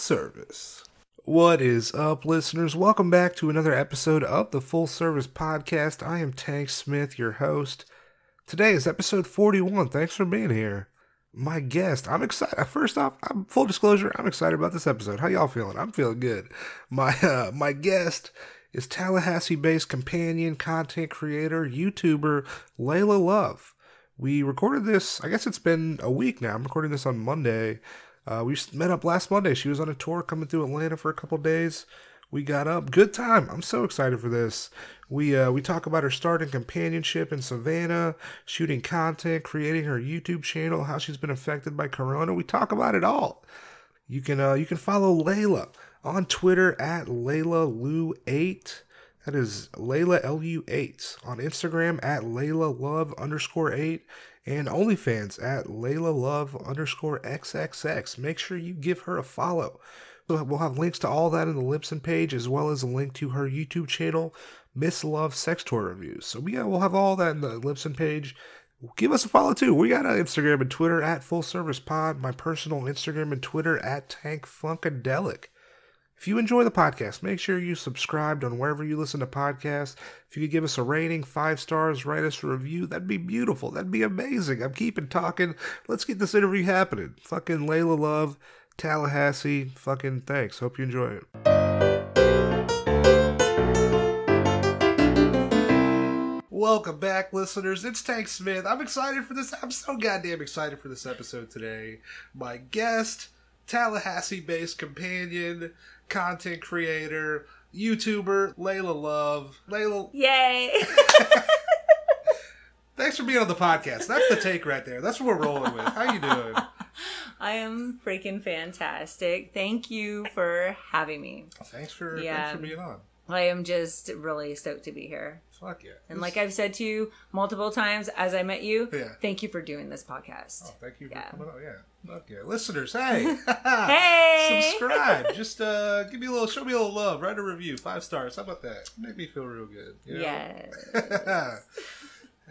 service. What is up, listeners? Welcome back to another episode of the Full Service Podcast. I am Tank Smith, your host. Today is episode 41. Thanks for being here. My guest, I'm excited. First off, full disclosure, I'm excited about this episode. How y'all feeling? I'm feeling good. My guest is Tallahassee-based companion, content creator, YouTuber, Layla Luv. We recorded this, I guess it's been a week now. I'm recording this on Monday. We met up last Monday. She was on a tour coming through Atlanta for a couple days. We got up. Good time. I'm so excited for this. We talk about her start in companionship in Savannah, shooting content, creating her YouTube channel, how she's been affected by Corona. We talk about it all. You can follow Layla on Twitter at Layla Luv8. That is Layla Lu8. On Instagram at Layla Luv _8. And OnlyFans at Layla Luv _XXX. Make sure you give her a follow. We'll have links to all that in the Libsyn page, as well as a link to her YouTube channel, Miss Love Sex Toy Reviews. So we'll have all that in the Libsyn page. Give us a follow too. We got an Instagram and Twitter at Full Service Pod. My personal Instagram and Twitter at Tank Funkadelic. If you enjoy the podcast, make sure you subscribe on wherever you listen to podcasts. If you could give us a rating, 5 stars, write us a review, that'd be beautiful. That'd be amazing. I'm keeping talking. Let's get this interview happening. Fucking Layla Luv, Tallahassee. Fucking thanks. Hope you enjoy it. Welcome back, listeners. It's Tank Smith. I'm excited for this. I'm so goddamn excited for this episode today. My guest, Tallahassee-based companion, content creator, YouTuber, Layla Luv. Layla. Yay! Thanks for being on the podcast. That's the take right there. That's what we're rolling with. How you doing? I am freaking fantastic. Thank you for having me. Thanks for being on. I am just really stoked to be here. Fuck yeah. And like I've said to you multiple times as I met you, yeah. Thank you for doing this podcast. Oh, thank you for coming on. Yeah. Fuck yeah. Listeners, hey. Hey. Subscribe. Just show me a little love. Write a review. 5 stars. How about that? Make me feel real good. You know? Yes.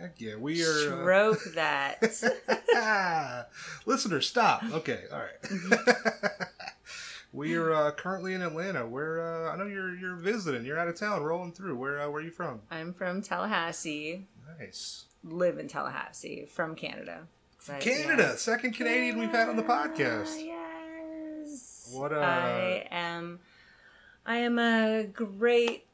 Heck yeah. We are. Stroke that. Listeners, stop. Okay. All right. We are currently in Atlanta. Where I know you're visiting. You're out of town, rolling through. Where are you from? I'm from Tallahassee. Nice. Live in Tallahassee, from Canada. But, Canada, yeah. Second Canadian we've had on the podcast. Yes. What I am a great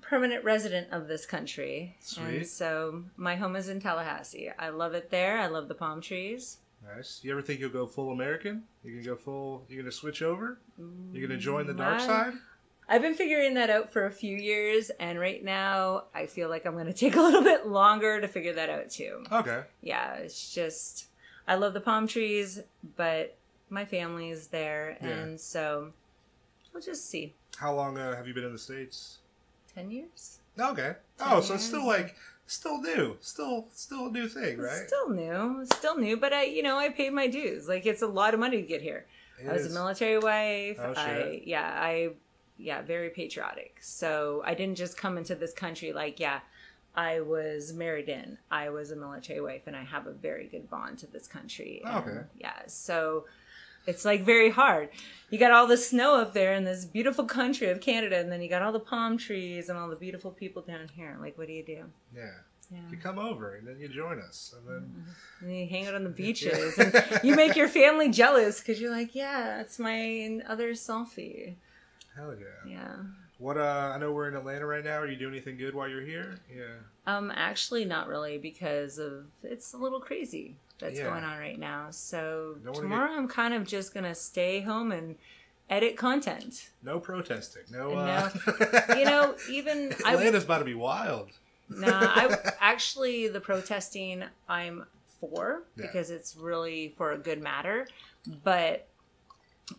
permanent resident of this country. Sweet. And so my home is in Tallahassee. I love it there. I love the palm trees. Nice. You ever think you'll go full American? You're gonna switch over? You're gonna join the dark side? I've been figuring that out for a few years, and right now I feel like I'm gonna take a little bit longer to figure that out too. Okay. Yeah, it's just, I love the palm trees, but my family is there, and so we'll just see. How long have you been in the States? 10 years. Okay. Oh, so it's still new. Still a new thing, right? Still new, but I paid my dues. Like, it's a lot of money to get here. I was a military wife. Oh, shit. I very patriotic. So I didn't just come into this country I was married in. I was a military wife, and I have a very good bond to this country. Oh, okay. And, so it's very hard. You got all the snow up there in this beautiful country of Canada, and then you got all the palm trees and all the beautiful people down here. Like, what do you do? Yeah. You come over, and then you join us, and then and you hang out on the beaches, and you make your family jealous because you're like, yeah, that's my other selfie. Hell yeah. Yeah. What? I know we're in Atlanta right now. Are you doing anything good while you're here? Yeah. Actually, not really, because it's a little crazy that's going on right now. So tomorrow I'm kind of just gonna stay home and edit content. No protesting. No. Even Atlanta's about to be wild. The protesting I'm for, because it's really for a good matter, but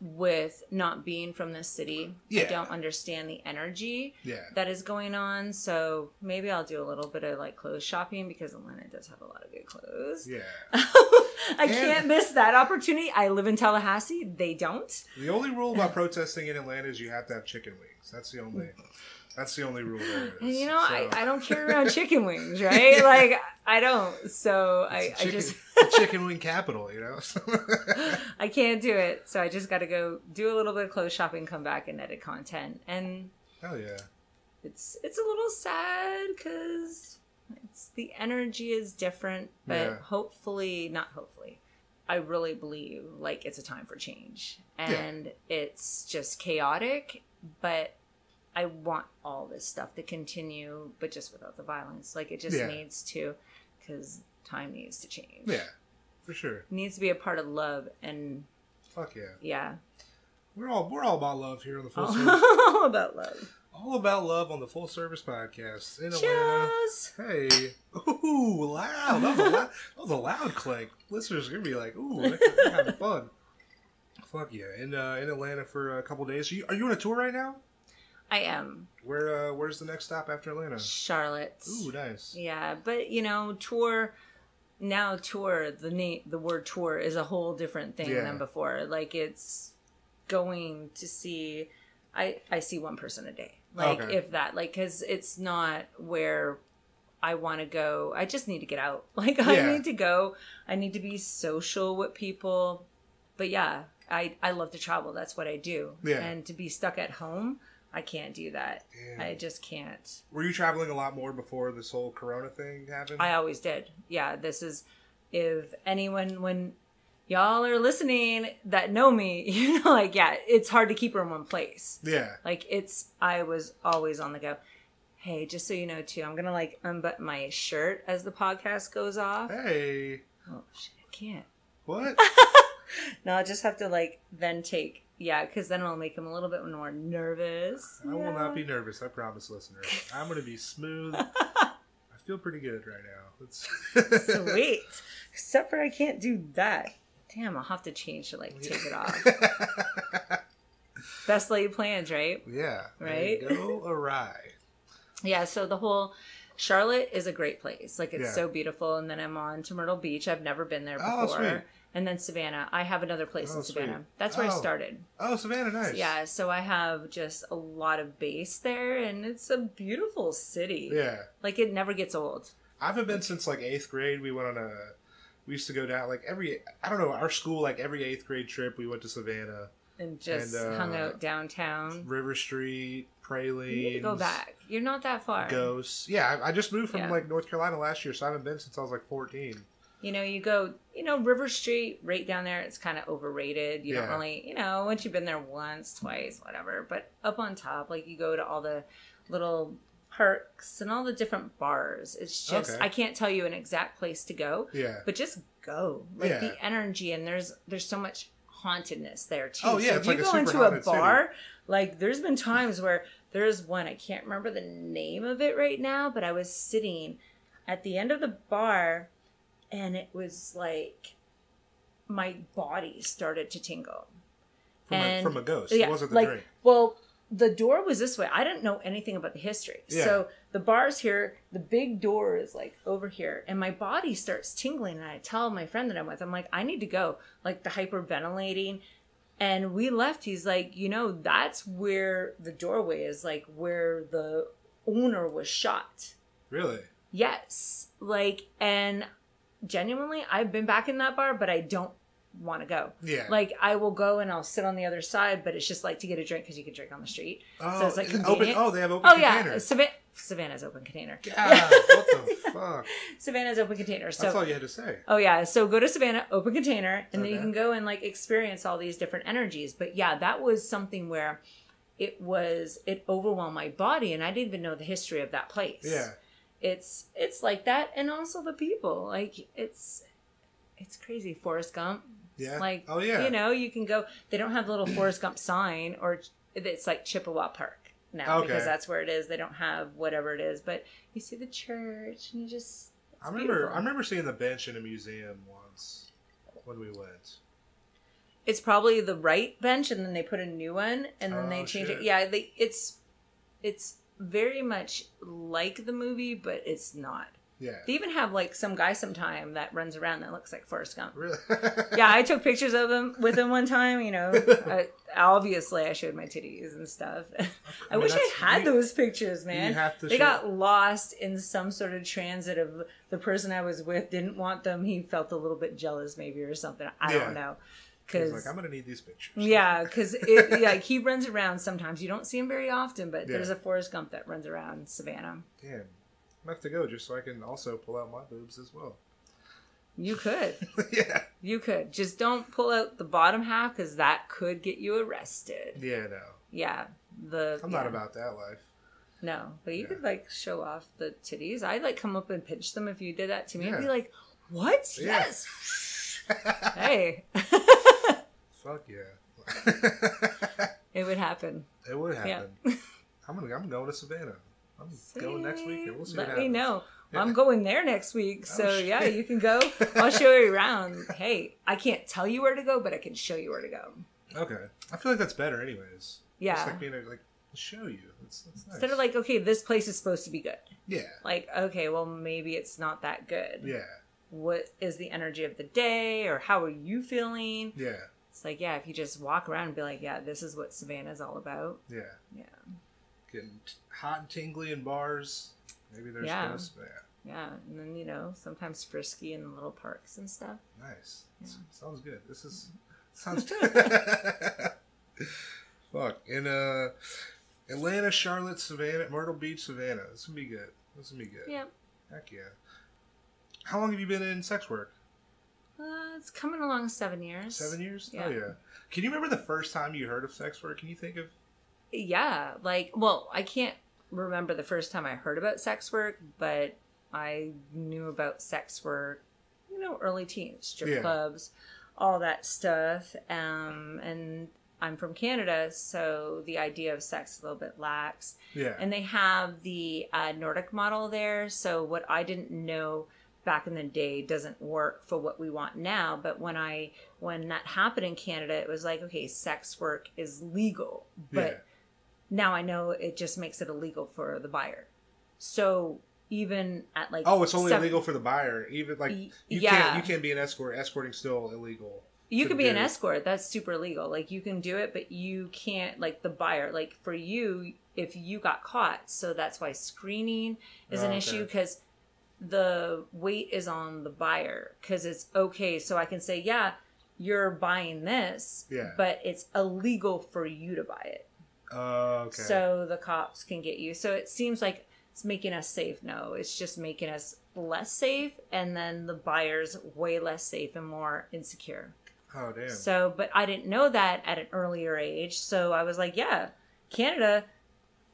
with not being from this city, I don't understand the energy that is going on. So maybe I'll do a little bit of clothes shopping, because Atlanta does have a lot of good clothes. Yeah. I can't miss that opportunity. I live in Tallahassee. They don't. The only rule about protesting in Atlanta is you have to have chicken wings. That's the only rule there is. And I don't carry around chicken wings, right? I don't. So I just the chicken wing capital, you know? I can't do it. So I just got to go do a little bit of clothes shopping, come back and edit content. And hell yeah. It's a little sad because the energy is different, but I really believe like it's a time for change, and it's just chaotic, but I want all this stuff to continue, but just without the violence. Like it just needs to, because time needs to change. Yeah, for sure. It needs to be a part of love, and fuck yeah. Yeah. We're all about love here on the Full Service. All about love. All about love on the Full Service Podcast in Cheers! Atlanta. Hey, ooh, loud! That was a loud click. Listeners are gonna be like, "Ooh, they're having fun." Fuck yeah! In Atlanta for a couple days. Are you on a tour right now? I am. Where's the next stop after Atlanta? Charlotte. Ooh, nice. Yeah, but tour. Now tour. The word tour is a whole different thing than before. Like it's going to see. I see one person a day. Like, if that, like, because it's not where I want to go. I just need to get out. Like, I need to go. I need to be social with people. But yeah, I love to travel. That's what I do. Yeah. And to be stuck at home, I can't do that. Damn. I just can't. Were you traveling a lot more before this whole Corona thing happened? I always did. Yeah, if anyone, when y'all are listening that know me, like, yeah, it's hard to keep her in one place. Yeah. Like, I was always on the go. Hey, just so you know, too, I'm going to, like, unbutton my shirt as the podcast goes off. Hey. Oh, shit, I can't. What? No, I'll just have to, like, then take, because then it'll make him a little bit more nervous. I will not be nervous, I promise, listeners. I'm going to be smooth. I feel pretty good right now. Sweet. Except for I can't do that. Damn, I'll have to change to, like, take it off. Best laid plans, right? Yeah. Right? Go awry. Yeah, so the whole Charlotte is a great place. Like, it's so beautiful. And then I'm on to Myrtle Beach. I've never been there before. Oh, sweet. And then Savannah. I have another place in Savannah. Sweet. That's where I started. Oh, Savannah, nice. Yeah, so I have just a lot of base there. And it's a beautiful city. Yeah. Like, it never gets old. I haven't been since, like, 8th grade. We used to go down, like, our school, like, every 8th grade trip, we went to Savannah. And just hung out downtown. River Street, Pralines. You need to go back. You're not that far. Ghosts. Yeah, I just moved from, like, North Carolina last year, so I haven't been since I was, like, 14. You go, River Street, right down there, it's kind of overrated. You don't really, once you've been there once, twice, whatever. But up on top, like, you go to all the little parks and all the different bars. It's just, I can't tell you an exact place to go. Yeah. But just go. Like, the energy, and there's so much hauntedness there, too. Oh, yeah, so it's if like you a go into a bar, city. Like, there's been times where there's one, I can't remember the name of it right now, but I was sitting at the end of the bar, and it was like my body started to tingle. From a ghost. It wasn't the drink. Well, the door was this way. I didn't know anything about the history. Yeah. So the bar's here. The big door is like over here. And my body starts tingling. And I tell my friend that I'm with, I'm like, I need to go. Like the hyperventilating. And we left. He's like, that's where the doorway is, like where the owner was shot. Really? Yes. Like, and genuinely, I've been back in that bar, but I don't want to go. Yeah. Like, I will go and I'll sit on the other side, but it's just like to get a drink because you can drink on the street. Oh, so it's like convenient. They have open container. Yeah. Savannah's open container. Yeah. What the fuck? Savannah's open container. So, that's all you had to say. Oh, yeah. So go to Savannah, open container, and then you can go and like experience all these different energies. But yeah, that was something where it overwhelmed my body, and I didn't even know the history of that place. Yeah. It's like that, and also the people. Like, it's crazy. Forrest Gump. Yeah. Like, oh, yeah. You can go. They don't have the little Forrest Gump sign, or it's like Chippewa Park now because that's where it is. They don't have whatever it is, but you see the church, and you just. I remember seeing the bench in a museum once when we went. It's probably the right bench, and then they put a new one, and then they change it. Yeah, it's very much like the movie, but it's not. Yeah. They even have like some guy sometime that runs around that looks like Forrest Gump. Really? Yeah, I took pictures of him with him one time. You know, obviously I showed my titties and stuff. I wish I had those pictures, man. They got lost in some sort of transit of the person I was with didn't want them. He felt a little bit jealous, maybe, or something. I don't know. He's like, I'm gonna need these pictures. Yeah, because like he runs around sometimes. You don't see him very often, but there's a Forrest Gump that runs around Savannah. Damn. I'm gonna have to go just so I can also pull out my boobs as well. You could. Yeah. You could. Just don't pull out the bottom half because that could get you arrested. Yeah, no. Yeah. I'm not about that life. No, but you could like show off the titties. I'd like come up and pinch them if you did that to me. I'd be like, what? Yeah. Yes. Hey. Fuck yeah. It would happen. It would happen. Yeah. I'm going to Savannah. I'm going next week and we'll see what happens. Let me know. Yeah. I'm going there next week. So yeah, you can go. I'll show you around. Hey, I can't tell you where to go, but I can show you where to go. Okay. I feel like that's better anyways. Yeah. Just like being like, show you. That's nice. Instead of like, okay, this place is supposed to be good. Yeah. Like, okay, well maybe it's not that good. Yeah. What is the energy of the day, or how are you feeling? Yeah. It's like, yeah, if you just walk around and be like, yeah, this is what Savannah's all about. Yeah. Yeah. Getting hot and tingly in bars. Maybe there's this, but yeah. And then, you know, sometimes frisky in little parks and stuff. Nice. Yeah. Sounds good. Sounds fuck. In Atlanta, Charlotte, Savannah, Myrtle Beach, Savannah. This would be good. Yeah. Heck yeah. How long have you been in sex work? It's coming along 7 years. 7 years? Yeah. Oh, yeah. Can you remember the first time you heard of sex work? Can you think of... Yeah. Like, well, I can't remember the first time I heard about sex work, but I knew about sex work, you know, early teens, strip clubs, all that stuff. And I'm from Canada, so the idea of sex is a little bit lax. Yeah. And they have the Nordic model there, so what I didn't know back in the day doesn't work for what we want now. But when that happened in Canada, it was like, okay, sex work is legal, but now I know it just makes it illegal for the buyer. So even at like, it's only illegal for the buyer. Even like you can't be an escort. Escorting's still illegal. You could be an escort. That's super illegal. Like you can do it, but you can't, like the buyer, like for you, if you got caught. So that's why screening is an issue, because the weight is on the buyer, because it's okay. So I can say, yeah, you're buying this, but it's illegal for you to buy it. Okay. So the cops can get you. So it seems like it's making us safe. No, it's just making us less safe. And then the buyer's way less safe and more insecure. Oh, damn. So, but I didn't know that at an earlier age. So I was like, yeah, Canada,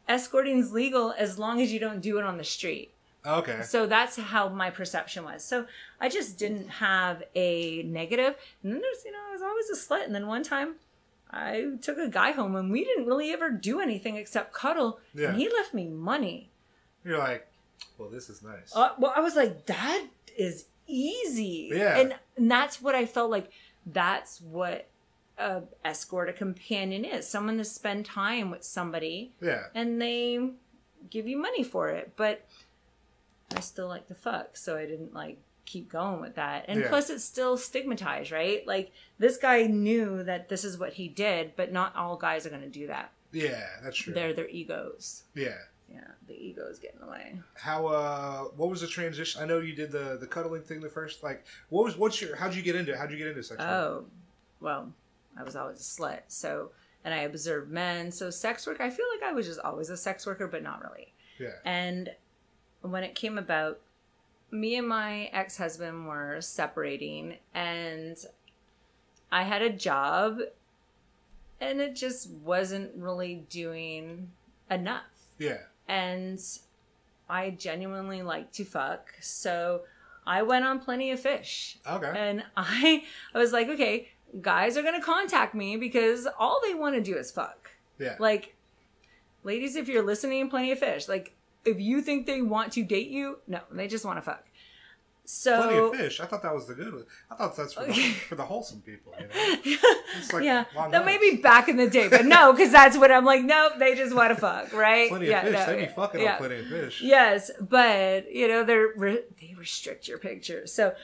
escorting's legal as long as you don't do it on the street. Okay. So that's how my perception was. So I just didn't have a negative. And then there's, I was always a slut. And then one time I took a guy home and we didn't really ever do anything except cuddle. Yeah. And he left me money. You're like, well, this is nice. Well, I was like, that is easy. Yeah. And that's what I felt like. That's what a escort, a companion is. Someone to spend time with somebody. Yeah. And they give you money for it. But I still like to fuck, so I didn't like keep going with that. And plus it's still stigmatized, right? Like this guy knew that this is what he did, but not all guys are going to do that. Yeah, that's true. They're their egos. Yeah. Yeah, the ego is getting away. How what was the transition? I know you did the cuddling thing the first, like how'd you get into sex work? Oh, well, I was always a slut. So, and I observed men. So sex work, I feel like I was just always a sex worker, but not really. Yeah. And when it came about, me and my ex-husband were separating, and I had a job, and it just wasn't really doing enough. Yeah. And I genuinely like to fuck, so I went on Plenty of Fish. Okay. And I was like, okay, guys are going to contact me because all they want to do is fuck. Yeah. Like, ladies, if you're listening, Plenty of Fish, like, if you think they want to date you, no, they just want to fuck. So plenty of fish. I thought that was the good one. I thought that's for the wholesome people. You know? It's like that may be back in the day, but no, because that's what I'm like. Nope, they just want to fuck, right? Plenty of fish. They be fucking on plenty of fish. Yes, but you know they restrict your pictures. So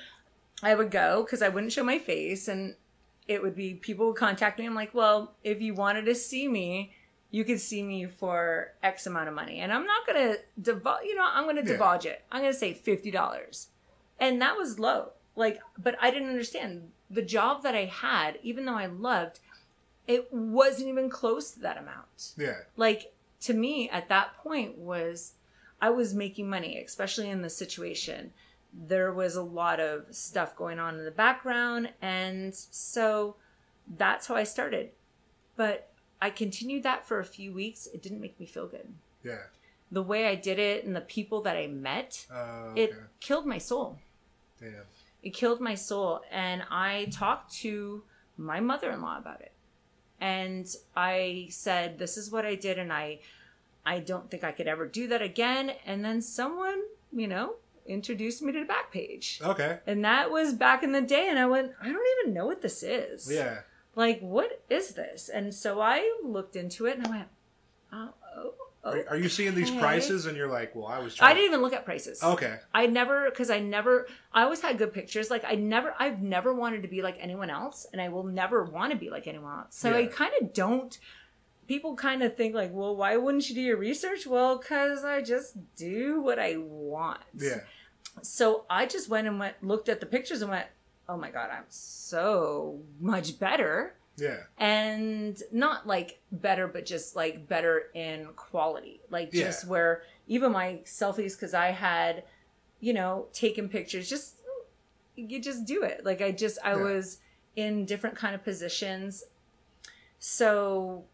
I would go because I wouldn't show my face, and it would be people would contact me. I'm like, well, if you wanted to see me, you could see me for X amount of money, and I'm not gonna divulge. You know, I'm gonna divulge it. I'm gonna say $50. And that was low. Like, but I didn't understand the job that I had, even though I loved, it wasn't even close to that amount. Yeah. Like, to me, at that point I was making money, especially in the situation. There was a lot of stuff going on in the background. And so that's how I started. But I continued that for a few weeks. It didn't make me feel good. Yeah. The way I did it and the people that I met, it killed my soul. Damn. It killed my soul. And I talked to my mother-in-law about it. And I said, this is what I did. And I don't think I could ever do that again. And then someone, you know, introduced me to the Backpage. Okay. And that was back in the day. And I went, I don't even know what this is. Yeah. Like, what is this? And so I looked into it and I went, Are you seeing these prices and you're like, well, I didn't even look at prices. Okay. I always had good pictures. Like I've never wanted to be like anyone else, and I will never want to be like anyone else. So I kind of don't, people kind of think like, well, why wouldn't you do your research? Well, because I just do what I want. Yeah. So I just looked at the pictures and went, oh my God, I'm so much better. Yeah. And not like better, but just like better in quality. Like just where even my selfies, because I had, you know, taken pictures, you just do it. Like I was in different kind of positions. So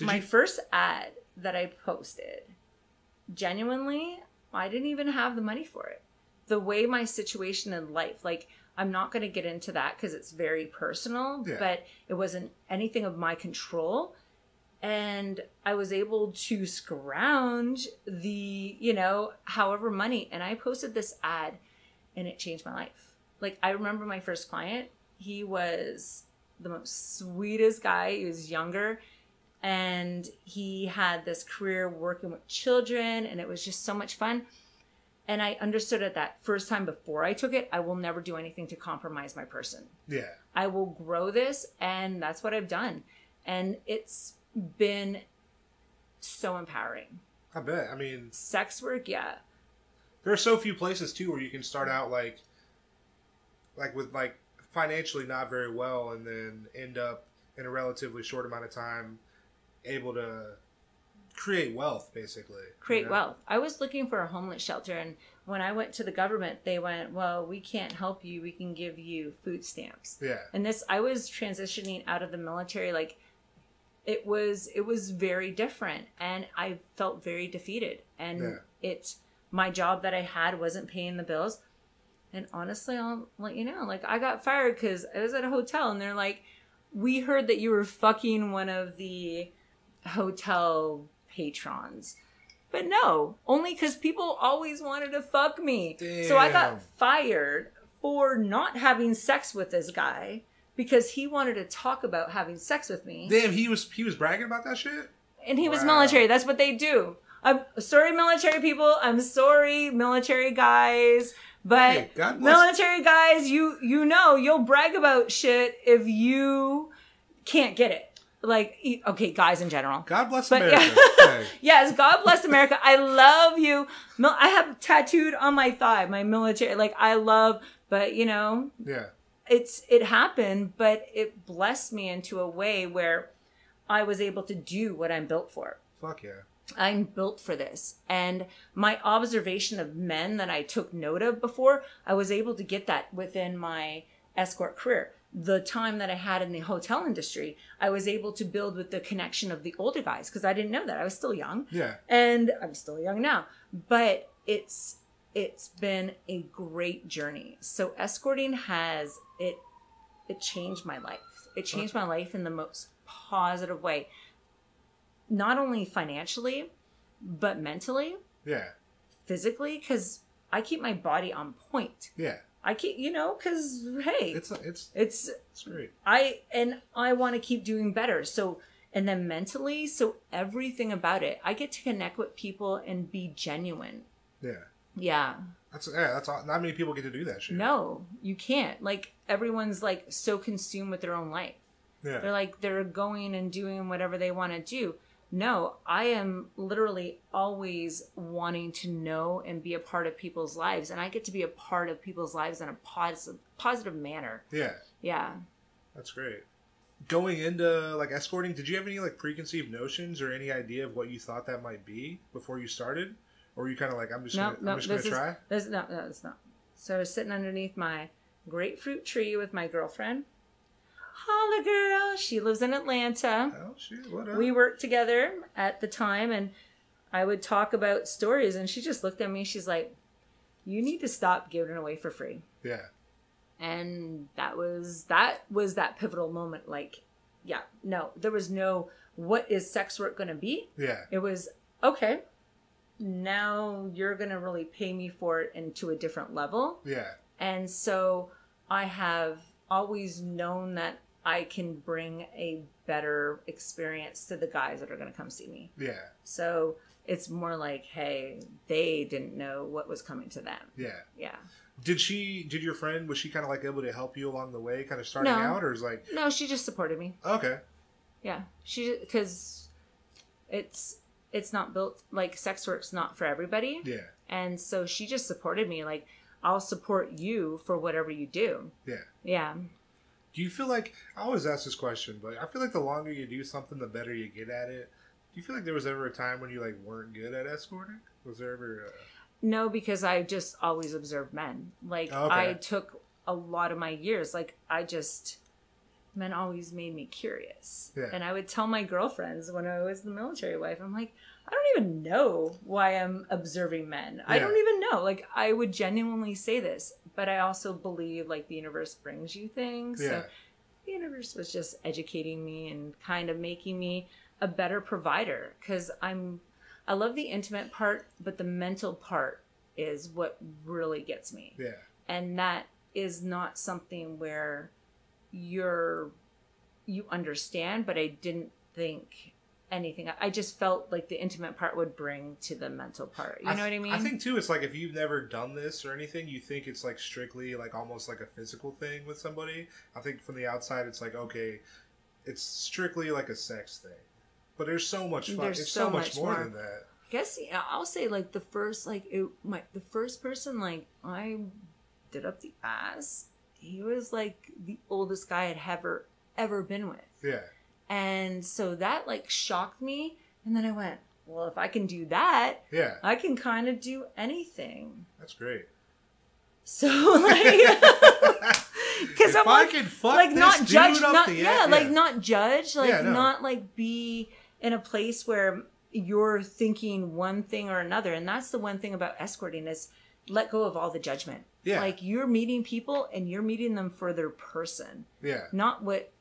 my first ad that I posted, genuinely, I didn't even have the money for it. The way my situation in life, like, I'm not going to get into that because it's very personal, but it wasn't anything of my control. And I was able to scrounge the, you know, however money. And I posted this ad and it changed my life. Like, I remember my first client. He was the most sweetest guy. He was younger. And he had this career working with children. And it was just so much fun. And I understood at that first time before I took it, I will never do anything to compromise my person. Yeah. I will grow this, and that's what I've done. And it's been so empowering. I bet. I mean... Sex work, yeah. There are so few places, too, where you can start out, like with, like, financially not very well, and then end up, in a relatively short amount of time, able to... create wealth, basically. Create wealth. I was looking for a homeless shelter, and when I went to the government, they went, well, we can't help you. We can give you food stamps. Yeah. And I was transitioning out of the military. Like, it was very different, and I felt very defeated. And my job that I had wasn't paying the bills. And honestly, I'll let you know, like, I got fired because I was at a hotel, and they're like, we heard that you were fucking one of the hotel patrons. But no, only because people always wanted to fuck me. Damn. So I got fired for not having sex with this guy because he wanted to talk about having sex with me. Damn, he was bragging about that shit? And he was military. That's what they do. I'm sorry, military people. I'm sorry, military guys. But hey, military guys, you know, you'll brag about shit if you can't get it. Like, okay, guys in general. God bless America. Yeah. Yes, God bless America. I love you. I have tattooed on my thigh, my military. Like, I love, but you know. Yeah. It happened, but it blessed me into a way where I was able to do what I'm built for. Fuck yeah. I'm built for this. And my observation of men that I took note of before, I was able to get that within my escort career. The time that I had in the hotel industry, I was able to build with the connection of the older guys because I didn't know that. I was still young. Yeah. And I'm still young now. But it's been a great journey. So escorting it changed my life. It changed my life in the most positive way. Not only financially, but mentally. Yeah. Physically, because I keep my body on point. Yeah. I keep, because hey, it's great. I want to keep doing better. So, and then mentally, so everything about it, I get to connect with people and be genuine. Yeah. Yeah. That's all. Not many people get to do that shit. No, you can't. Like, everyone's like so consumed with their own life. Yeah. They're going and doing whatever they want to do. No, I am literally always wanting to know and be a part of people's lives. And I get to be a part of people's lives in a positive manner. Yeah. Yeah. That's great. Going into, like, escorting, did you have any, like, preconceived notions or any idea of what you thought that might be before you started? Or were you kind of like, I'm just going to try? No, it's not. So I was sitting underneath my grapefruit tree with my girlfriend. Holla, girl. She lives in Atlanta. Oh, shit. What up? We worked together at the time, and I would talk about stories, and she just looked at me. She's like, you need to stop giving it away for free. Yeah. And that was that pivotal moment. Like, yeah, no, there was no, what is sex work going to be? Yeah. It was, okay, now you're going to really pay me for it into a different level. Yeah. And so I have always known that I can bring a better experience to the guys that are going to come see me. Yeah. So it's more like, hey, they didn't know what was coming to them. Yeah. Yeah. Did your friend, was she kind of like able to help you along the way, kind of starting out, or is like... No, she just supported me. Okay. Yeah. Because it's not built, like, sex work's not for everybody. Yeah. And so she just supported me. Like, I'll support you for whatever you do. Yeah. Yeah. Do you feel like, I always ask this question, but I feel like the longer you do something, the better you get at it. Do you feel like there was ever a time when you, like, weren't good at escorting? Was there ever No, because I just always observed men. Like, I took a lot of my years, like, men always made me curious. Yeah. And I would tell my girlfriends when I was the military wife, I'm like, I don't even know why I'm observing men. Yeah. I don't even know. Like, I would genuinely say this, but I also believe, like, the universe brings you things. Yeah. So the universe was just educating me and kind of making me a better provider, because I love the intimate part, but the mental part is what really gets me. Yeah. And that is not something where you understand, but I didn't think anything. I just felt like the intimate part would bring to the mental part. You know what I mean? I think too, it's like, if you've never done this or anything, you think it's like strictly like almost like a physical thing with somebody. I think from the outside, it's like, okay, it's strictly like a sex thing, but there's so much fun. It's so much more than that. I guess I'll say, like, the first person, like, I did up the ass, he was like the oldest guy I'd ever been with. Yeah. And so that, like, shocked me. And then I went, well, if I can do that, yeah, I can kind of do anything. That's great. So, like, because I'm like, can fuck like, this not dude judge, up not the like, not judge, like, no. not like be in a place where you're thinking one thing or another. And that's the one thing about escorting, is let go of all the judgment. Yeah. Like, you're meeting people and you're meeting them for their person. Yeah. Not what,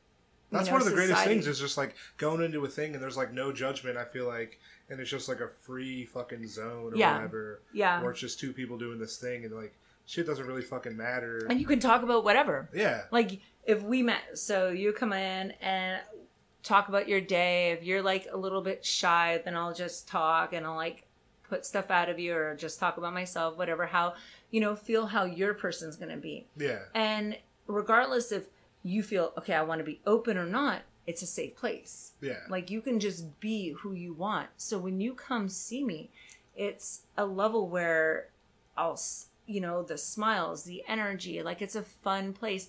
that's one of the greatest things, is just like going into a thing and there's like no judgment, I feel like, and it's just like a free fucking zone or whatever. Yeah. Or it's just two people doing this thing and like shit doesn't really fucking matter. And you can talk about whatever. Yeah. Like, if we met, so you come in and talk about your day. If you're like a little bit shy, then I'll just talk and I'll like put stuff out of you, or just talk about myself, whatever, how, feel how your person's going to be. Yeah. And regardless if you feel, okay, I want to be open or not, it's a safe place. Yeah. Like, you can just be who you want. So when you come see me, it's a level where I'll, the smiles, the energy, like, it's a fun place.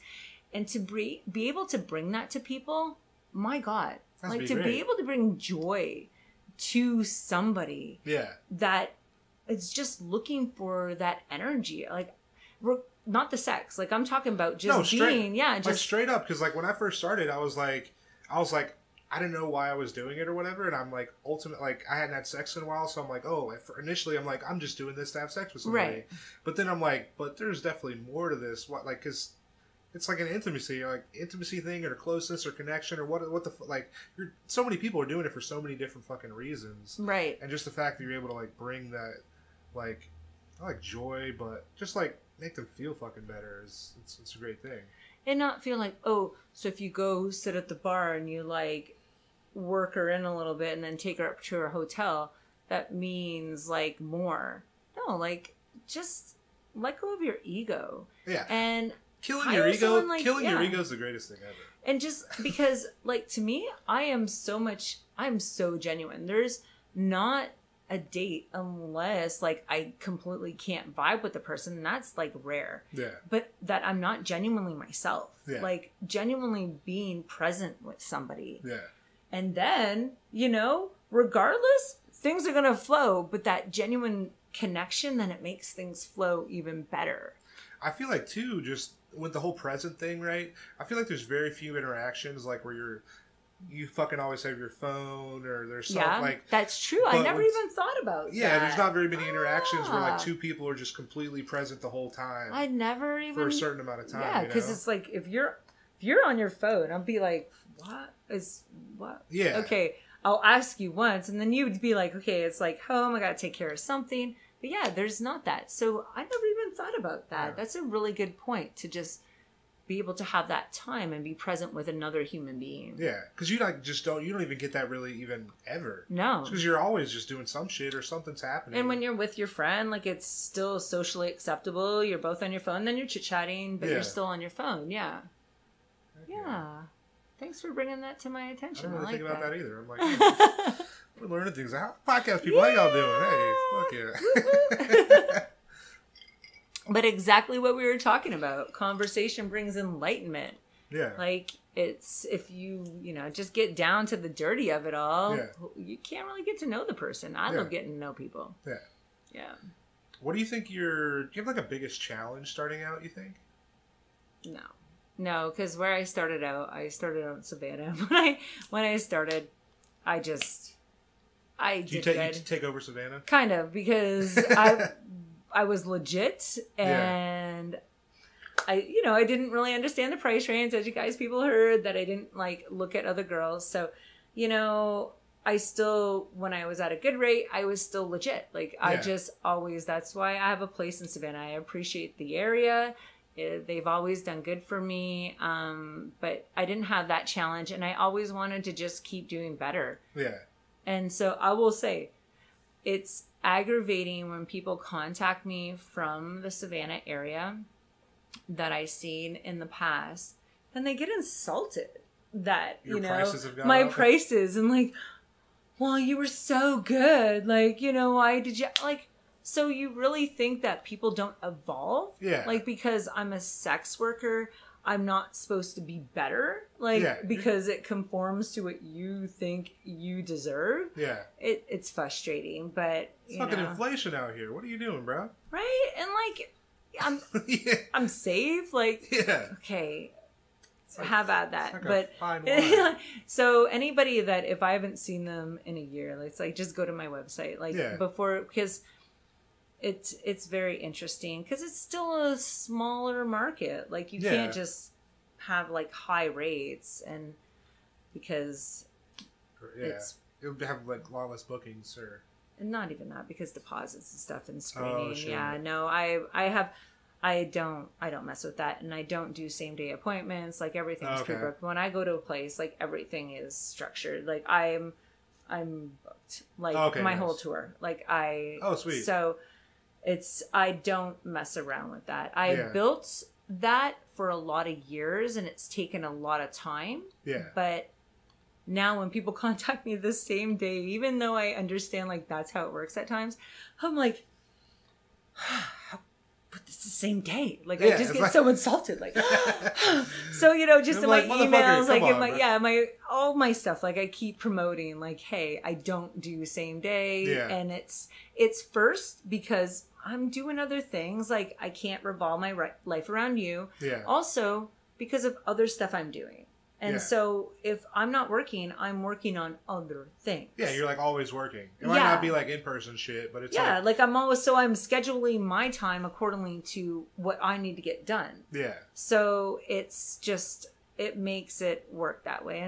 And to be able to bring that to people, my God, like, to be able to bring joy to somebody, that it's just looking for that energy, like, not the sex, like, I'm talking about just being, just like, straight up. Because like when I first started, I was like, I didn't know why I was doing it or whatever, and I'm like, ultimately, like, I hadn't had sex in a while, so I'm like, initially I'm like, I'm just doing this to have sex with somebody, right? But then I'm like, but there's definitely more to this. What, like, because it's like an intimacy thing, or closeness or connection, or like, so many people are doing it for so many different fucking reasons, right? And just the fact that you're able to like bring that, like, I like joy, but just like make them feel fucking better it's a great thing. And not feel like, oh, so if you go sit at the bar and you like work her in a little bit and then take her up to her hotel, that means like more. No, like just let go of your ego. Yeah. And killing your ego is the greatest thing ever. And just because like to me, I'm so genuine. There's not a date unless like I completely can't vibe with the person, and that's like rare. Yeah. But that I'm not genuinely myself. Yeah. Like genuinely being present with somebody. Yeah. And then, regardless, things are gonna flow, but that genuine connection, then it makes things flow even better. I feel like too, just with the whole present thing, right? I feel like there's very few interactions like where you fucking always have your phone or there's something like... that's true. I never even thought about that. Yeah, there's not very many interactions where like two people are just completely present the whole time. I never even... For a certain amount of time, yeah, because it's like, if you're on your phone, I'll be like, what? Yeah. Okay, I'll ask you once, and then you'd be like, okay, it's like home, I gotta take care of something. But yeah, there's not that. So I never even thought about that. Yeah. That's a really good point, to just be able to have that time and be present with another human being. Yeah, because you don't even get that really even ever. No. Because you're always just doing some shit or something's happening. And when you're with your friend, like it's still socially acceptable. You're both on your phone, then you're chit-chatting, but you're still on your phone. Yeah. Yeah. Thanks for bringing that to my attention. I didn't really think about that either. I'm like, hey, we're learning things. Podcast people, how y'all doing? Hey, fuck yeah. But exactly what we were talking about. Conversation brings enlightenment. Yeah. Like, it's, if you just get down to the dirty of it all, you can't really get to know the person. I love getting to know people. Yeah. Yeah. What do you think do you have like a biggest challenge starting out, you think? No, because where I started out in Savannah. When I started, I did good. You take over Savannah? Kind of, because I was legit, and I didn't really understand the price range, as you guys people heard, that I didn't like look at other girls. So, I still, when I was at a good rate, I was still legit. Like I just always, that's why I have a place in Savannah. I appreciate the area. They've always done good for me. But I didn't have that challenge, and I always wanted to just keep doing better. Yeah. And so I will say, it's aggravating when people contact me from the Savannah area that I've seen in the past, and they get insulted that prices have gone my up. Prices, and like, well, you were so good, like, why did you like? So you really think that people don't evolve? Yeah. Like, because I'm a sex worker, I'm not supposed to be better, like, because it conforms to what you think you deserve. Yeah. It's frustrating, but it's fucking inflation out here. What are you doing, bro? Right? And like, I'm safe. Like, okay, like, how about that? But so anybody that, if I haven't seen them in a year, it's like, just go to my website, like before, because it's very interesting, because it's still a smaller market. Like, you can't just have like high rates, and because it would have like a lot less bookings, or and not even that, because deposits and stuff and screening. I don't mess with that, and I don't do same day appointments. Like, everything's pre-booked. When I go to a place, like, everything is structured. Like, I'm booked, like my whole tour. Like, sweet. So I don't mess around with that. I built that for a lot of years, and it's taken a lot of time. Yeah. But now when people contact me the same day, even though I understand like that's how it works at times, I'm like, but it's the same day. Like, I just get so insulted. Like, so, just in my emails, like all my stuff, like, I keep promoting, like, hey, I don't do same day. Yeah. And it's first because I'm doing other things. Like, I can't revolve my life around you. Yeah. Also, because of other stuff I'm doing. And so if I'm not working, I'm working on other things. Yeah, you're like always working. It might not be like in-person shit, but it's like I'm I'm scheduling my time accordingly to what I need to get done. Yeah. So it's just, it makes it work that way.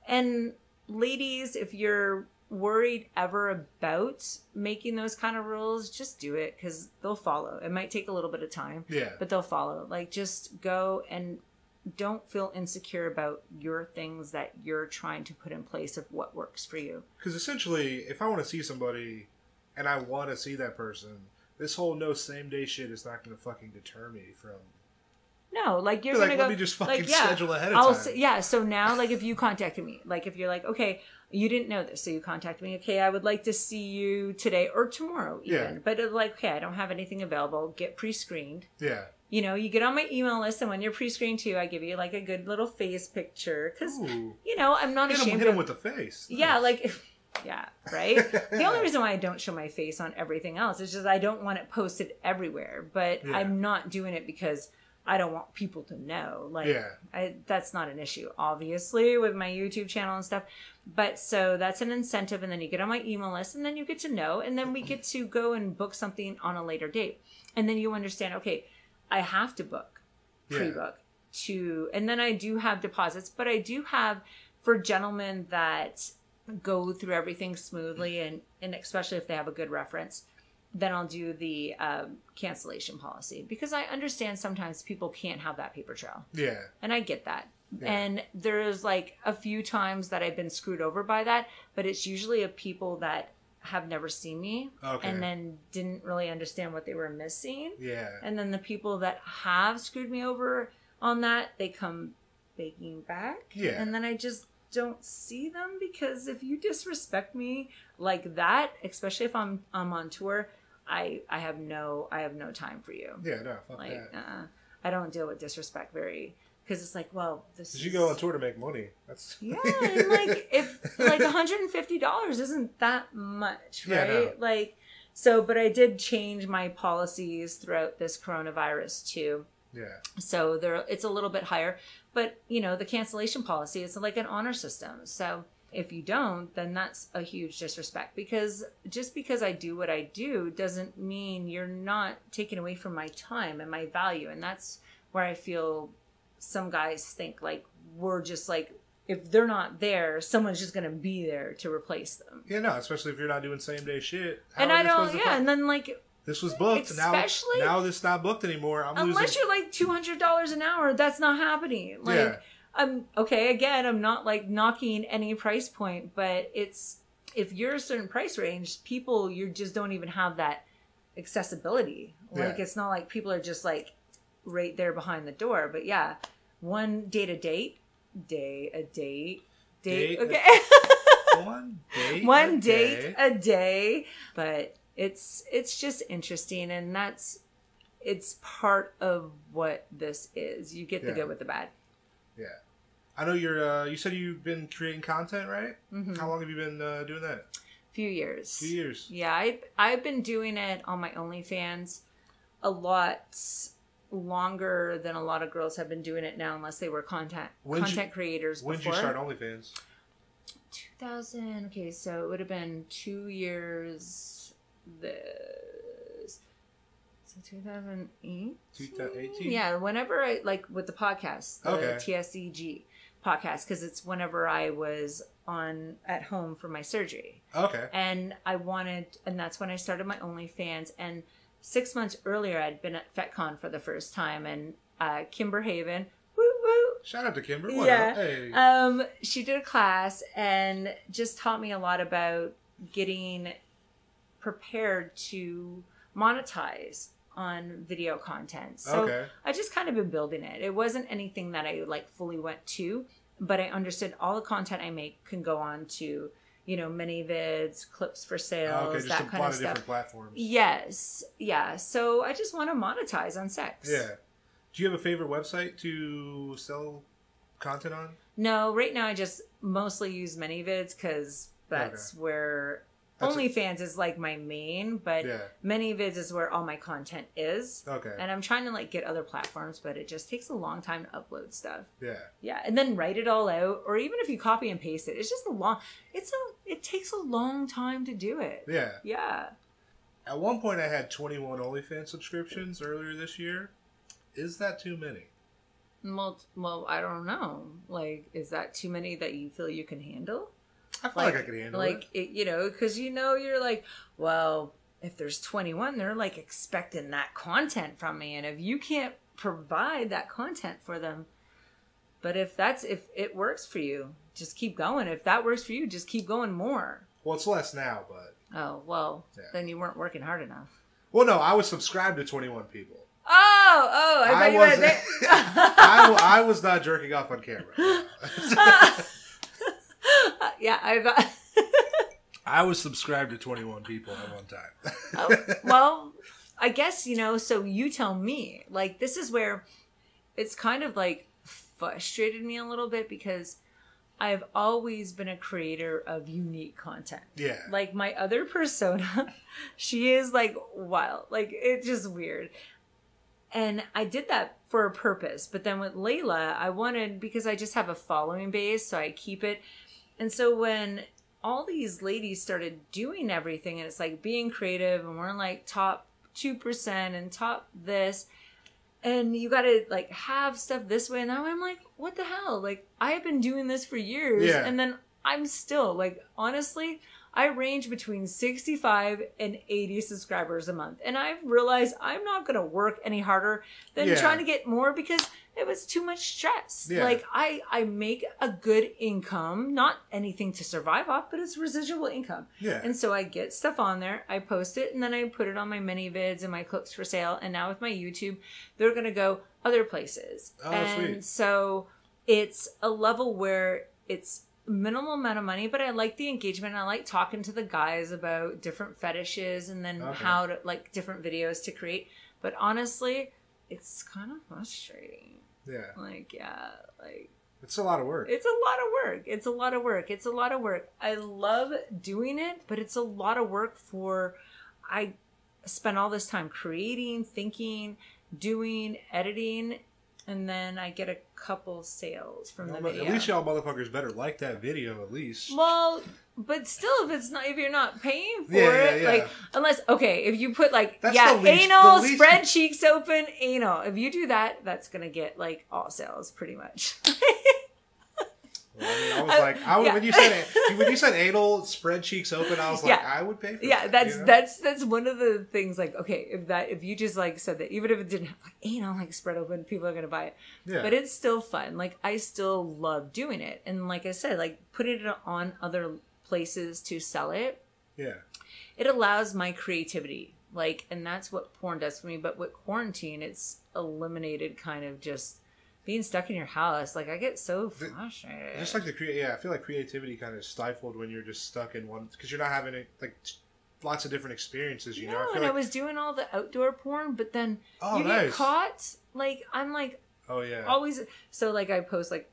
And ladies, if you're worried ever about making those kind of rules, just do it, because they'll follow. It might take a little bit of time, but they'll follow. Like, just go and don't feel insecure about your things that you're trying to put in place of what works for you. Because essentially, if I want to see somebody and I want to see that person, this whole no same day shit is not going to fucking deter me from... No, like, you're going to go... Let me just fucking schedule ahead of time. So now, like, if you contacted me, like, if you're like, okay, you didn't know this, so you contacted me, okay, I would like to see you today or tomorrow even. But it's like, okay, I don't have anything available, get pre-screened. Yeah. You know, you get on my email list, and when you're pre-screened too, I give you like a good little face picture. Because, you know, I'm not ashamed. Hit him with the face. Yeah, nice. Like, yeah, right? The only reason why I don't show my face on everything else is just I don't want it posted everywhere. But I'm not doing it because I don't want people to know. Like, that's not an issue, obviously, with my YouTube channel and stuff. But so that's an incentive, and then you get on my email list, and then you get to know, and then we get to go and book something on a later date. And then you understand, okay, I have to book, pre-book, and then I do have deposits, but I do have, for gentlemen that go through everything smoothly, and especially if they have a good reference, then I'll do the cancellation policy, because I understand sometimes people can't have that paper trail. Yeah. And I get that. Yeah. And there's like a few times that I've been screwed over by that, but it's usually of people that have never seen me and then didn't really understand what they were missing. Yeah. And then the people that have screwed me over on that, they come begging back. Yeah. And then I just don't see them, because if you disrespect me like that, especially if I'm on tour, I have no time for you. Yeah, no, fuck like, that. I don't deal with disrespect very, because it's like, well, this is... You go on tour to make money. That's... Yeah, and like, if, like, $150 isn't that much, right? Yeah, no. Like, so, but I did change my policies throughout this coronavirus, too. Yeah. So it's a little bit higher, but, you know, the cancellation policy is like an honor system. So if you don't, then that's a huge disrespect, because just because I do what I do doesn't mean you're not taking away from my time and my value. And that's where I feel some guys think like we're just like, if they're not there, someone's just going to be there to replace them. Yeah, no, especially if you're not doing same day shit. And I don't, and then like... This was booked. Especially, now this not booked anymore. Unless you're like $200 an hour, that's not happening. Like, okay, again, I'm not like knocking any price point, but it's, if you're a certain price range, people, you just don't even have that accessibility. Like, it's not like people are just like right there behind the door. But yeah, one date a date. Okay. One date a day. But it's just interesting, and it's part of what this is. You get the good with the bad. Yeah. I know you said you've been creating content, right? Mm-hmm. How long have you been doing that? Few years. Few years. Yeah, I've been doing it on my OnlyFans a lot longer than a lot of girls have been doing it now, unless they were content creators before. When did you start OnlyFans? 2000. Okay, so it would have been 2 years. So 2008? 2018? Yeah, whenever I, like, with the podcast, the TSEG podcast, because it's whenever I was at home for my surgery. Okay. And that's when I started my OnlyFans. And 6 months earlier, I'd been at FetCon for the first time, and Kimber Haven, woo woo. Shout out to Kimber. What up? Hey. She did a class and just taught me a lot about getting prepared to monetize on video content. So I just kind of been building it. It wasn't anything that I like fully went to, but I understood all the content I make can go on to, you know, mini vids, clips for sales, just that a kind lot of stuff. Different platforms. Yes. Yeah. So I just want to monetize on sex. Yeah. Do you have a favorite website to sell content on? No, right now I just mostly use mini vids, because that's where OnlyFans is like my main, but ManyVids is where all my content is. Okay. And I'm trying to like get other platforms, but it just takes a long time to upload stuff. Yeah. Yeah. And then write it all out, or even if you copy and paste it, it's just it takes a long time to do it. Yeah. Yeah. At one point I had 21 OnlyFans subscriptions earlier this year. Is that too many? Well, I don't know. Like, is that too many that you feel you can handle? I feel like I can handle it. You know, because you're like, well, if there's 21, they're like expecting that content from me, and if you can't provide that content for them, but if it works for you, just keep going. If that works for you, just keep going more. Well, it's less now, but then you weren't working hard enough. Well, no, I was subscribed to 21 people. I was not jerking off on camera. Yeah, I was subscribed to 21 people at one time. Well, I guess, so you tell me. Like, this is where it's kind of like frustrated me a little bit because I've always been a creator of unique content. Yeah. Like, my other persona, she is like wild. Like, it's just weird. And I did that for a purpose. But then with Layla, I wanted, because I just have a following base, so I keep it. And so when all these ladies started doing everything, and it's like being creative, and we're like top 2% and top this, and you got to like have stuff this way and that way, I'm like, what the hell? Like, I have been doing this for years, and then I'm still like, honestly, I range between 65 and 80 subscribers a month. And I've realized I'm not going to work any harder than trying to get more because it was too much stress. Yeah. Like, I make a good income, not anything to survive off, but it's residual income. Yeah. And so I get stuff on there, I post it, and then I put it on my mini vids and my clips for sale. And now with my YouTube, they're going to go other places. Oh, and sweet. So it's a level where it's minimal amount of money, but I like the engagement. I like talking to the guys about different fetishes and then how to, like, different videos to create. But honestly, it's kind of frustrating. Yeah. Like, it's a lot of work. It's a lot of work. It's a lot of work. It's a lot of work. I love doing it, but it's a lot of work I spend all this time creating, thinking, doing, editing, and then I get a couple sales from the video. At least y'all motherfuckers better like that video, at least. Well, but still, if you're not paying for it, like, unless, if you put like, anal, spread cheeks open, anal. If you do that, that's gonna get like all sales pretty much. Well, I mean, I was like, when you said anal, spread cheeks open, I was like, I would pay for that. Yeah, that's one of the things. Like, okay, if you just like said that, even if it didn't have like anal like spread open, people are gonna buy it. Yeah. But it's still fun. Like, I still love doing it, and like I said, like putting it on other places to sell it. Yeah, it allows my creativity. Like, and that's what porn does for me. But with quarantine, it's eliminated kind of just being stuck in your house. Like, I get so frustrated. Just like I feel like creativity kind of stifled when you're just stuck in one, because you're not having lots of different experiences, you know? I was doing all the outdoor porn, but then get caught. Like, I'm like, always. So like, I post like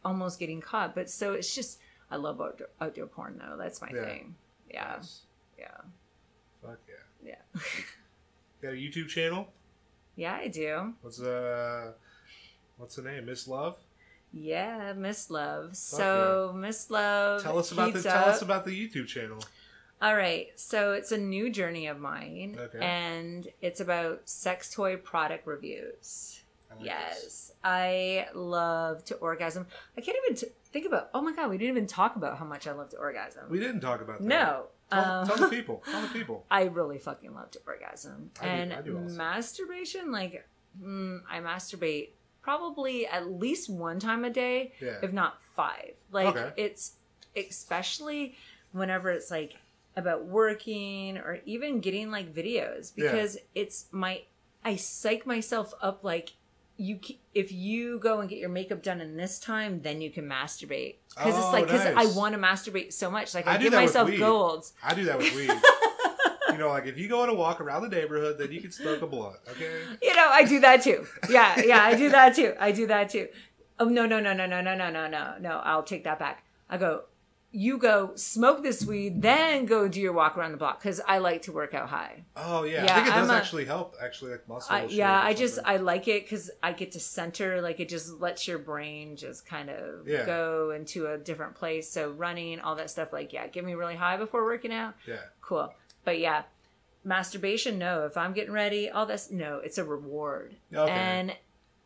almost getting caught, but so it's just, I love outdoor porn though. That's my thing. Yeah. Nice. Yeah. Fuck yeah. Yeah. Got a YouTube channel? Yeah, I do. What's the name? Miss Love? Yeah, Miss Love. So Miss Love. Tell us about the YouTube channel. All right. So it's a new journey of mine, and it's about sex toy product reviews. I love to orgasm. I can't even think about. Oh my god, we didn't even talk about how much I love to orgasm. We didn't talk about that. No. Tell the people. Tell the people. I really fucking love to orgasm. I do also. Masturbation, like, I masturbate probably at least one time a day, if not 5. Like, it's especially whenever it's like about working or even getting like videos, because I psych myself up. Like, if you go and get your makeup done in this time, then you can masturbate, because it's like, because I want to masturbate so much. Like, I give myself goals. I do that with weed. You know, like, if you go on a walk around the neighborhood, then you can smoke a blunt, okay? You know, I do that too. Yeah, I do that too. Oh, no. I'll take that back. You go smoke this weed, then go do your walk around the block, because I like to work out high. Oh, yeah. I think it does actually help, like muscle. I like it because I get to center. Like, it just lets your brain just kind of go into a different place. So running, all that stuff, like, get me really high before working out. Yeah. Cool. But masturbation, no. If I'm getting ready, all this, no. It's a reward. Okay. And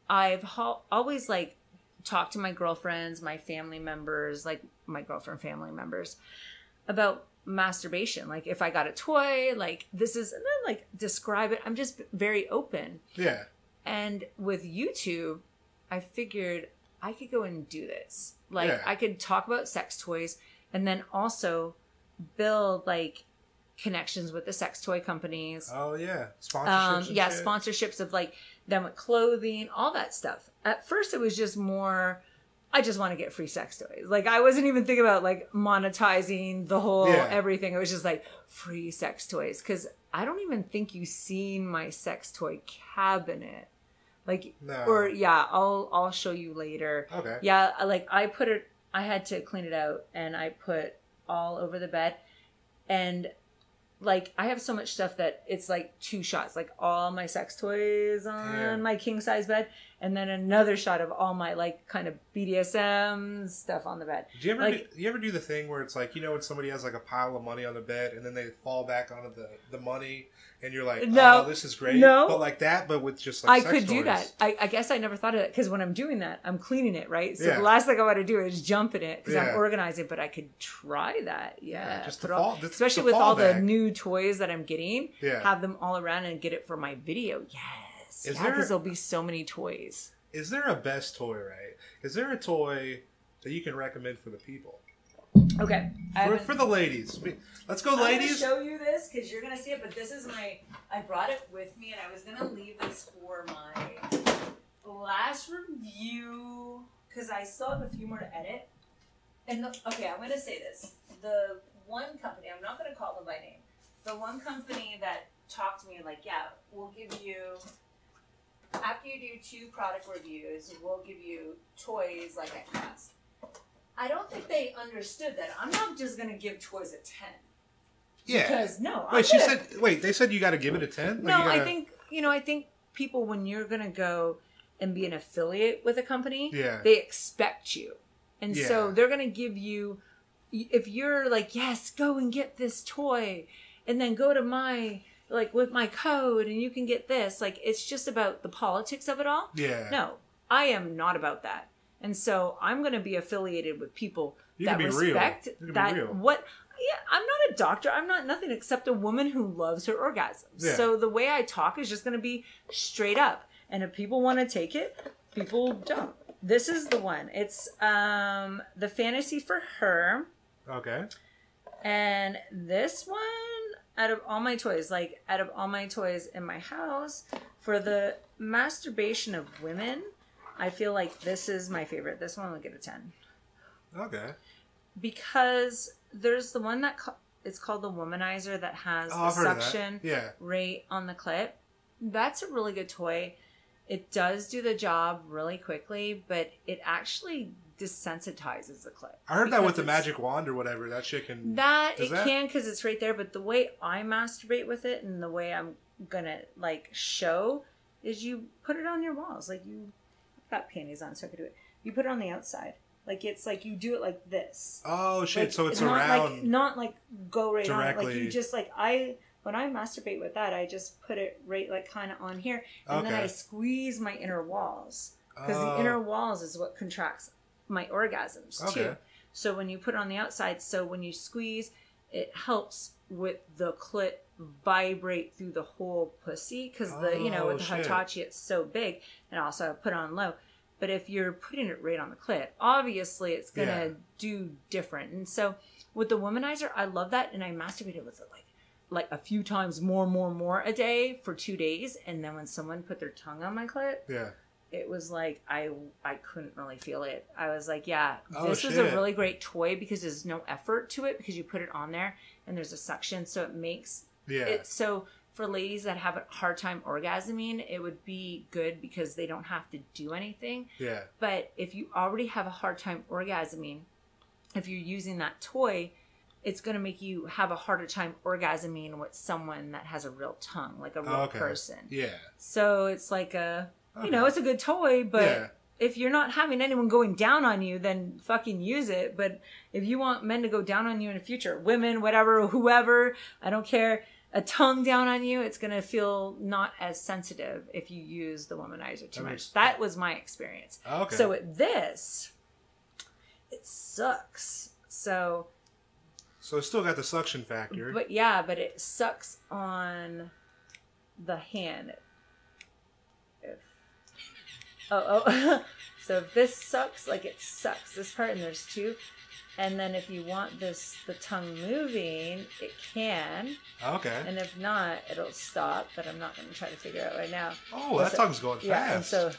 I've always, like, talk to my girlfriends, my family members, like my girlfriend family members about masturbation. Like if I got a toy, like this is, and then like describe it. I'm just very open. Yeah. And with YouTube, I figured I could go and do this. Like I could talk about sex toys and then also build like connections with the sex toy companies. Oh yeah. Sponsorships. Sponsorships of like them with clothing, all that stuff. At first it was just more, I just want to get free sex toys. Like I wasn't even thinking about like monetizing the whole everything. It was just like free sex toys. Cause I don't even think you've seen my sex toy cabinet. Like, no. Or I'll show you later. Okay. Yeah. Like I had to clean it out and I put all over the bed and like I have so much stuff that it's like 2 shots, like all my sex toys on my king size bed, and then another shot of all my like kind of BDSM stuff on the bed. Do you ever do the thing where it's like, you know, when somebody has like a pile of money on the bed and then they fall back onto the money and you're like, oh, this is great. No. But like that, but with just like I could do that. I guess I never thought of that because when I'm doing that, I'm cleaning it, right? So the last thing I want to do is jump in it because I'm organizing, but I could try that. Yeah. Just especially with all the new toys that I'm getting, have them all around and get it for my video. Yes. Because there'll be so many toys. Is there a best toy, right? Is there a toy that you can recommend for the people? Okay. For the ladies. Let's go, ladies. I'm going to show you this because you're going to see it, but this is I brought it with me and I was going to leave this for my last review because I still have a few more to edit. And I'm going to say this. The one company, I'm not going to call them by name, the one company that talked to me like, we'll give you, after you do 2 product reviews, we'll give you toys like at class. I don't think they understood that. I'm not just going to give toys a 10. Yeah. Because they said you got to give it a 10? No, I think people, when you're going to go and be an affiliate with a company, they expect you. And so they're going to give you, if you're like, yes, go and get this toy and then go to my, like with my code and you can get this. Like, it's just about the politics of it all. Yeah. No, I am not about that. And so I'm going to be affiliated with people that respect that. I'm not a doctor. I'm not nothing except a woman who loves her orgasms. Yeah. So the way I talk is just going to be straight up. And if people want to take it, people don't. This is the one. It's the Fantasy for Her. Okay. And this one, out of all my toys in my house, for the masturbation of women, I feel like this is my favorite. This one will get a 10. Okay. Because there's the one that it's called the Womanizer that has the suction right on the clit. That's a really good toy. It does do the job really quickly, but it actually desensitizes the clit. I heard that with the magic wand or whatever. That shit can... can because it's right there, but the way I masturbate with it and the way I'm gonna like show is you put it on your walls. Like I've got panties on so I could do it. You put it on the outside. Like it's like you do it like this. Oh shit, like, so it's not around. Not like go right directly. on. Like you just like when I masturbate with that, I just put it right like kind of on here. And then I squeeze my inner walls. Because the inner walls is what contracts my orgasms too. So when you put it on the outside, so when you squeeze, it helps with the clit vibrate through the whole pussy. Because with the Hitachi, it's so big. And also I put it on low. But if you're putting it right on the clit, obviously it's going to do different. And so with the Womanizer, I love that. And I masturbated with it like a few times more a day for 2 days. And then when someone put their tongue on my clit, it was like I couldn't really feel it. I was like, this is a really great toy because there's no effort to it because you put it on there and there's a suction. So it makes it so... For ladies that have a hard time orgasming, it would be good because they don't have to do anything. Yeah. But if you already have a hard time orgasming, if you're using that toy, it's going to make you have a harder time orgasming with someone that has a real tongue, like a real person. Yeah. So it's like it's a good toy, but if you're not having anyone going down on you, then fucking use it. But if you want men to go down on you in the future, women, whatever, whoever, I don't care. a tongue down on you, it's going to feel not as sensitive if you use the womanizer too much. That was my experience. Okay. So with this, it sucks. So it's still got the suction factor. But it sucks on the hand. So if this sucks, like it sucks this part, and there's two. And then if you want the tongue moving, it can. Okay. And if not, it'll stop. But I'm not going to try to figure it out right now. Oh, that tongue's going fast. Yeah. And so,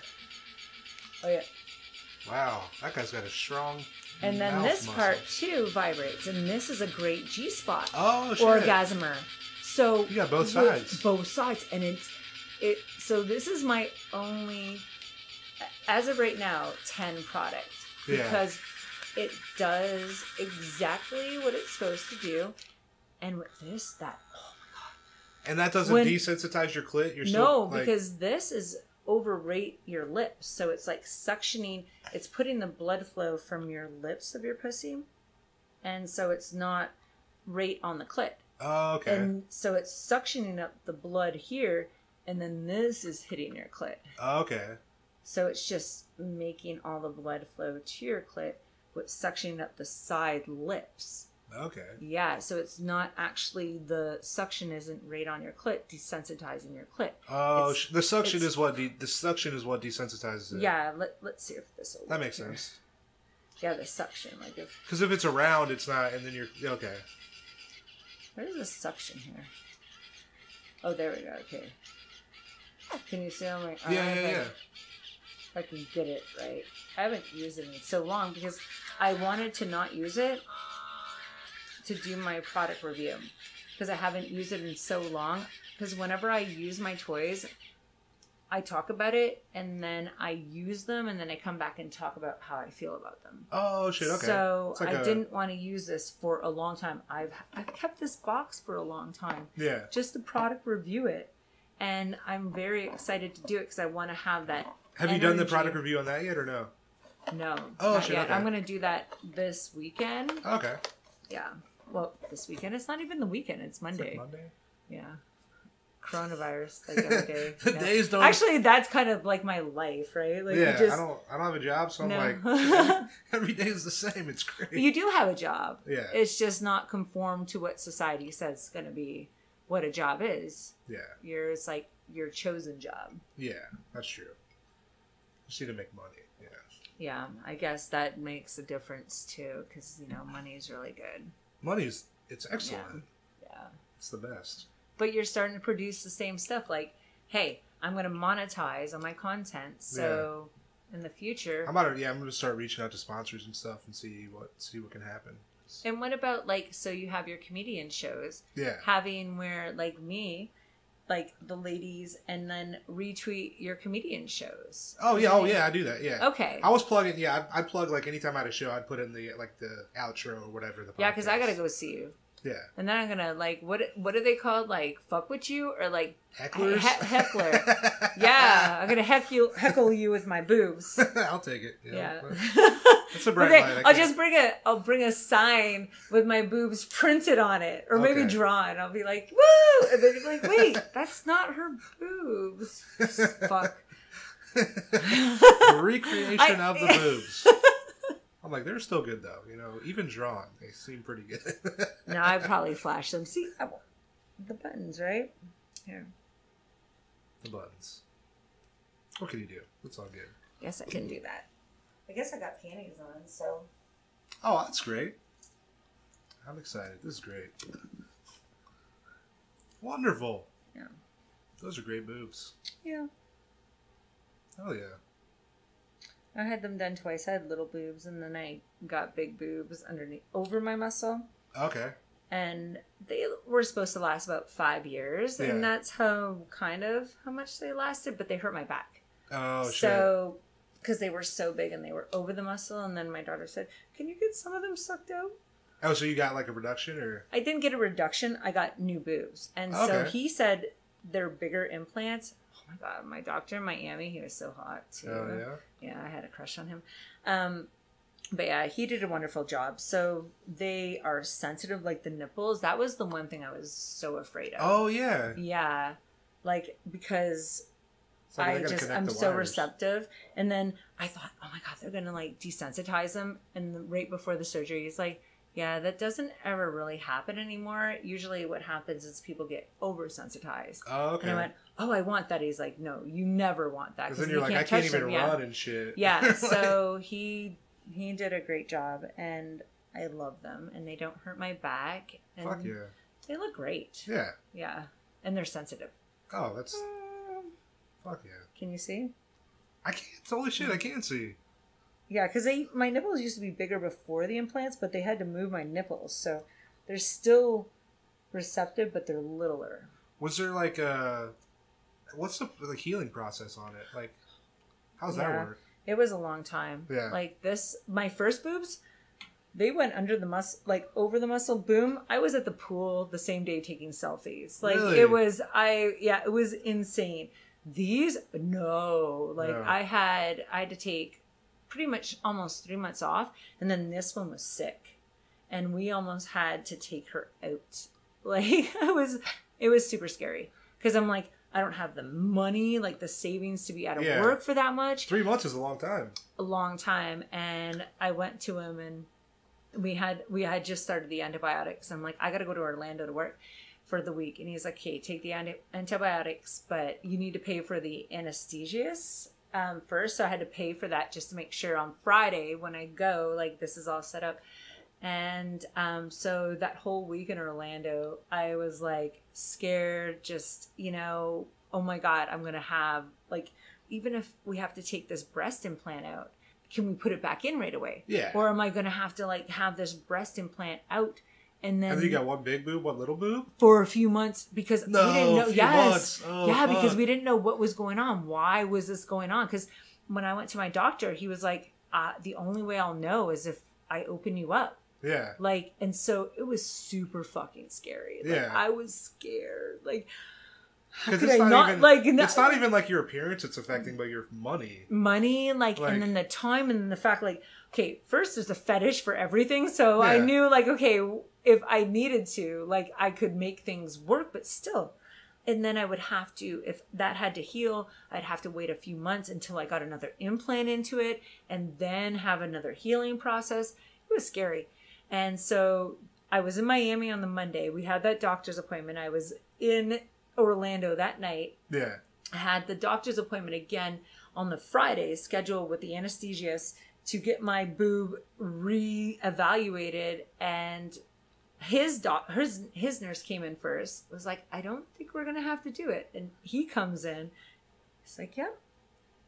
wow, that guy's got a strong. And then this part too vibrates, and this is a great G spot. Oh, shit. Orgasmer. So you got both sides. Both sides, and it. So this is my only, as of right now, 10 product because it does exactly what it's supposed to do, and with this, oh my god. And that doesn't desensitize your clit. You're still, because this is overrate your lips, so it's like suctioning. It's putting the blood flow from your lips of your pussy, and so it's not right on the clit. Oh, okay. And so it's suctioning up the blood here, and then this is hitting your clit. Oh, okay. So it's just making all the blood flow to your clit, with suctioning up the side lips. Okay. Yeah, so it's not actually, the suction isn't right on your clit, desensitizing your clit. Oh, the suction is what desensitizes it. Yeah, let's see if this will that makes sense. Yeah, the suction, because if it's around, it's not, and then you're okay. Where's the suction here? Oh, there we go. Okay. Can you see on my arm? Yeah. If I can get it right. I haven't used it in so long because I wanted to not use it to do my product review because I haven't used it in so long. Because whenever I use my toys, I talk about it and then I use them and then I come back and talk about how I feel about them. Oh shit! Okay. So I didn't want to use this for a long time. I've kept this box for a long time. Yeah. Just to product review it, and I'm very excited to do it because I want to have that. Have you done the product review on that yet or no? No. Oh not shit! yet. Okay. I'm gonna do that this weekend. Okay. Yeah. Well, this weekend. It's not even the weekend. It's Monday. It's like Monday? Yeah. Coronavirus, like every day. The days don't. Actually, that's kind of like my life, right? Like yeah, I don't have a job, so I'm like, every day is the same. It's great. You do have a job. Yeah. It's just not conformed to what society says is going to be what a job is. Yeah. It's like your chosen job. Yeah, that's true. Just need to make money. Yeah. Yeah, I guess that makes a difference too, because money is really good. It's excellent. Yeah. It's the best. But you're starting to produce the same stuff. Like, hey, I'm going to monetize on my content. So in the future, I'm going to start reaching out to sponsors and stuff and see what can happen. And what about so you have your comedian shows? Yeah. Having where me, the ladies, and then retweet your comedian shows. Oh yeah, I do that. Yeah. Okay. I was plugging. Yeah, I'd plug anytime I had a show, I'd put in the the outro or whatever. The podcast. Yeah, because I gotta go see you. Yeah. And then I'm gonna what are they called? Fuck with you or hecklers? Heckler. Yeah, I'm gonna heckle you with my boobs. I'll take it. Yeah. It's a bright light. I'll bring a sign with my boobs printed on it, or maybe drawn. I'll be like, woo! And then you're like, wait, that's not her boobs. Fuck. The recreation of the boobs. I'm like, they're still good though. Even drawn, they seem pretty good. No, I'd probably flash them. See, the buttons, right? Here. The buttons. What can you do? It's all good. Guess I can do that. I guess I got panties on, so. Oh, that's great. I'm excited. This is great. Wonderful. Yeah. Those are great boobs. Yeah. Oh yeah. I had them done twice. I had little boobs, and then I got big boobs over my muscle. Okay. And they were supposed to last about 5 years, and that's how much they lasted. But they hurt my back. Oh shit. So, because they were so big and they were over the muscle, and then my daughter said, "Can you get some of them sucked out?" Oh, so you got a reduction, or? I didn't get a reduction. I got new boobs, and so he said they're bigger implants. Oh my god, my doctor in Miami, he was so hot too. Oh yeah. Yeah, I had a crush on him. But yeah, he did a wonderful job. So they are sensitive, like the nipples. That was the one thing I was so afraid of. Oh, yeah. Yeah. Like, because I'm so receptive. And then I thought, oh my God, they're going to like desensitize them. And right before the surgery, he's like, yeah, that doesn't ever really happen anymore. Usually what happens is people get oversensitized. Oh, okay. And I went, oh, I want that. He's like, no, you never want that. Because then you're like, I can't even run and shit. Yeah, so he did a great job, and I love them, and they don't hurt my back. And fuck yeah. They look great. Yeah. Yeah, and they're sensitive. Oh, that's... fuck yeah. Can you see? I can't. Holy shit, I can't see. Yeah, because my nipples used to be bigger before the implants, but they had to move my nipples, so they're still receptive, but they're littler. Was there like a... what's the healing process on it? Like, how's that work? It was a long time. Yeah. Like my first boobs, they went under the muscle, like over the muscle. Boom. I was at the pool the same day taking selfies. Like really? it was insane. These, no. Like no. I had to take pretty much almost 3 months off. And then this one was sick. And we almost had to take her out. Like it was super scary. Because I'm like, I don't have the money, like the savings to be out of work for that much. 3 months is a long time. A long time. And I went to him and we had just started the antibiotics. I'm like, I got to go to Orlando to work for the week. And he's like, okay, take the antibiotics, but you need to pay for the anesthesia first. So I had to pay for that just to make sure on Friday when I go, like this is all set up. And so that whole week in Orlando, I was like scared, just, oh my God, I'm going to have like, even if we have to take this breast implant out, can we put it back in right away? Yeah. Or am I going to have to like have this breast implant out and then... And then you got one big boob, one little boob? For a few months because we didn't know. Months. Oh, yeah, fuck. Because we didn't know what was going on. Why was this going on? Because when I went to my doctor, he was like, the only way I'll know is if I open you up. Yeah. Like, and so it was super fucking scary. Like, yeah. I was scared. Like, how could it's I not not, even, it's not even like your appearance it's affecting, but your money. Money, like, and then the time, and then the fact, like, okay, first there's a fetish for everything. So I knew, like, okay, if I needed to, like, I could make things work, but still. And then I would have to, if that had to heal, I'd have to wait a few months until I got another implant into it and then have another healing process. It was scary. And so I was in Miami on the Monday. We had that doctor's appointment. I was in Orlando that night. Yeah. I had the doctor's appointment again on the Friday, scheduled with the anesthesiast to get my boob re-evaluated. And his nurse came in first. Was like, I don't think we're going to have to do it. And he comes in. He's like, yep.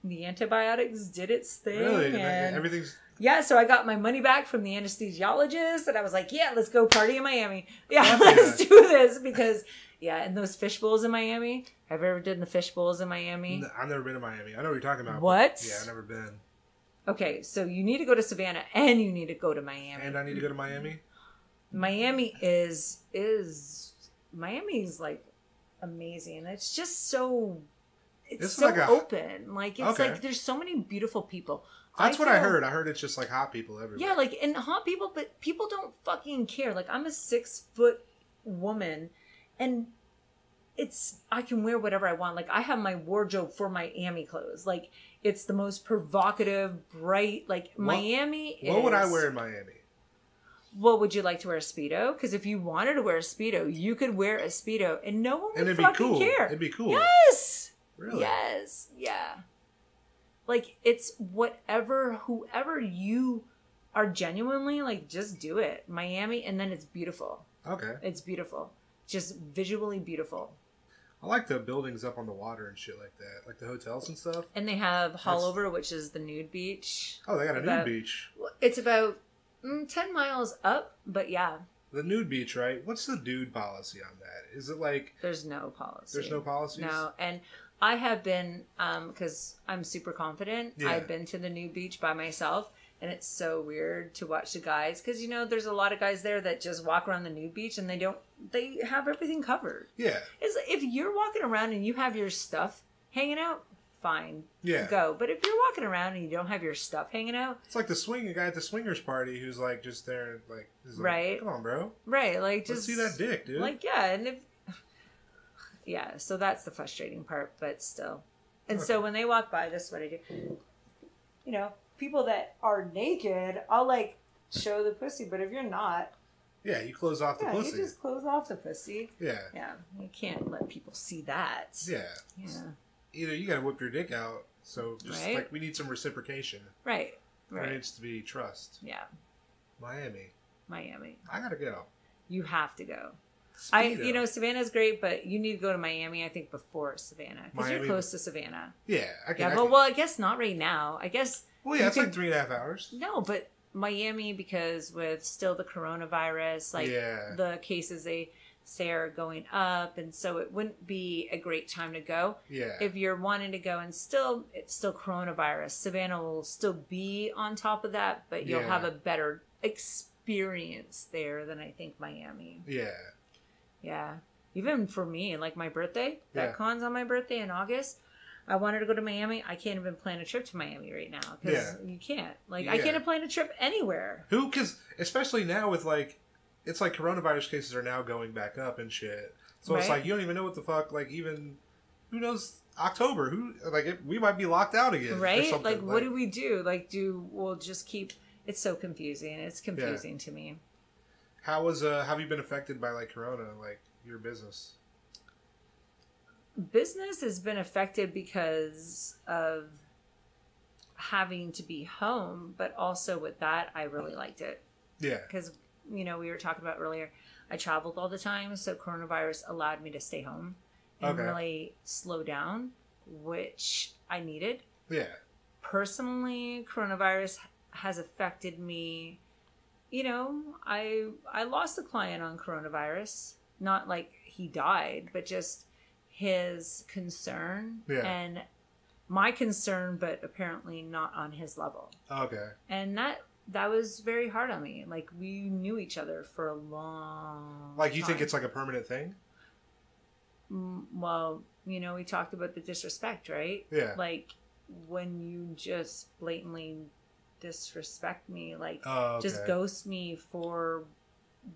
The antibiotics did its thing. Really? And everything's... Yeah, so I got my money back from the anesthesiologist, and I was like, yeah, let's go party in Miami. Yeah, let's do this, because, and those fish bowls in Miami. Have you ever done the fish bowls in Miami? No, I've never been to Miami. I know what you're talking about. What? Yeah, I've never been. Okay, so you need to go to Savannah, and you need to go to Miami. And I need to go to Miami? Miami is like amazing. It's just so... It's so like open. Like, it's like there's so many beautiful people. That's what I heard. I heard it's just like hot people everywhere. Yeah, like, and hot people, but people don't fucking care. Like, I'm a 6-foot woman, and I can wear whatever I want. Like, I have my wardrobe for Miami clothes. Like, it's the most provocative, bright, like, Miami is... What would I wear in Miami? Well, would you like to wear a Speedo? Because if you wanted to wear a Speedo, you could wear a Speedo, and no one would fucking care. It'd be cool. Yes! Really? Yes. Yeah. Like, it's whoever you are genuinely, like, just do it. Miami, and then it's beautiful. Okay. It's beautiful. Just visually beautiful. I like the buildings up on the water and shit like that. Like the hotels and stuff. And they have Hollover, which is the nude beach. Oh, they got a nude beach. It's about 10 miles up, but yeah. The nude beach, right? What's the nude policy on that? Is it like... There's no policy. There's no policies? No, and... I have been, because I'm super confident, I've been to the nude beach by myself, and it's so weird to watch the guys, because, there's a lot of guys there that just walk around the nude beach, and they have everything covered. Yeah. It's if you're walking around and you have your stuff hanging out, fine, go. But if you're walking around and you don't have your stuff hanging out, it's like the guy at the swingers party who's like just there, like, right? Come on, bro. Right, like just let's see that dick, dude. Like, yeah, and if so that's the frustrating part, but still. And so when they walk by, this is what I do. You know, people that are naked, I'll like show the pussy, but if you're not, you close off the pussy. You just close off the pussy. Yeah, you can't let people see that. Yeah. Either you gotta whip your dick out, so just like we need some reciprocation. Right. There needs to be trust. Yeah. Miami. I gotta go. You have to go. Savannah's great, but you need to go to Miami, I think, before Savannah. Because you're close to Savannah. Yeah. I guess not right now. I guess... Well, yeah, it's like 3.5 hours. No, but Miami, because with still the coronavirus, like the cases they say are going up, and so it wouldn't be a great time to go. Yeah. If you're wanting to go and it's still coronavirus, Savannah will still be on top of that, but you'll have a better experience there than I think Miami. Yeah. Yeah. Even for me, like my birthday, that con's on my birthday in August. I wanted to go to Miami. I can't even plan a trip to Miami right now because you can't. Like, I can't plan a trip anywhere. Because especially now with like, it's like coronavirus cases are now going back up and shit. So it's like you don't even know what the fuck. Like even who knows October? We might be locked out again, right? Like what do we do? Like we'll just keep? It's so confusing. It's confusing to me. How have you been affected by like Corona, like your business? Business has been affected because of having to be home, but also with that, I really liked it. Yeah. Because, we were talking about earlier, I traveled all the time, so coronavirus allowed me to stay home and really slow down, which I needed. Yeah. Personally, coronavirus has affected me. I lost a client on coronavirus. Not like he died, but just his concern and my concern, but apparently not on his level. Okay. And that was very hard on me. Like, we knew each other for a long Like, you time. Think it's like a permanent thing? Well, we talked about the disrespect, right? Yeah. Like, when you just blatantly disrespect me, like, just ghost me for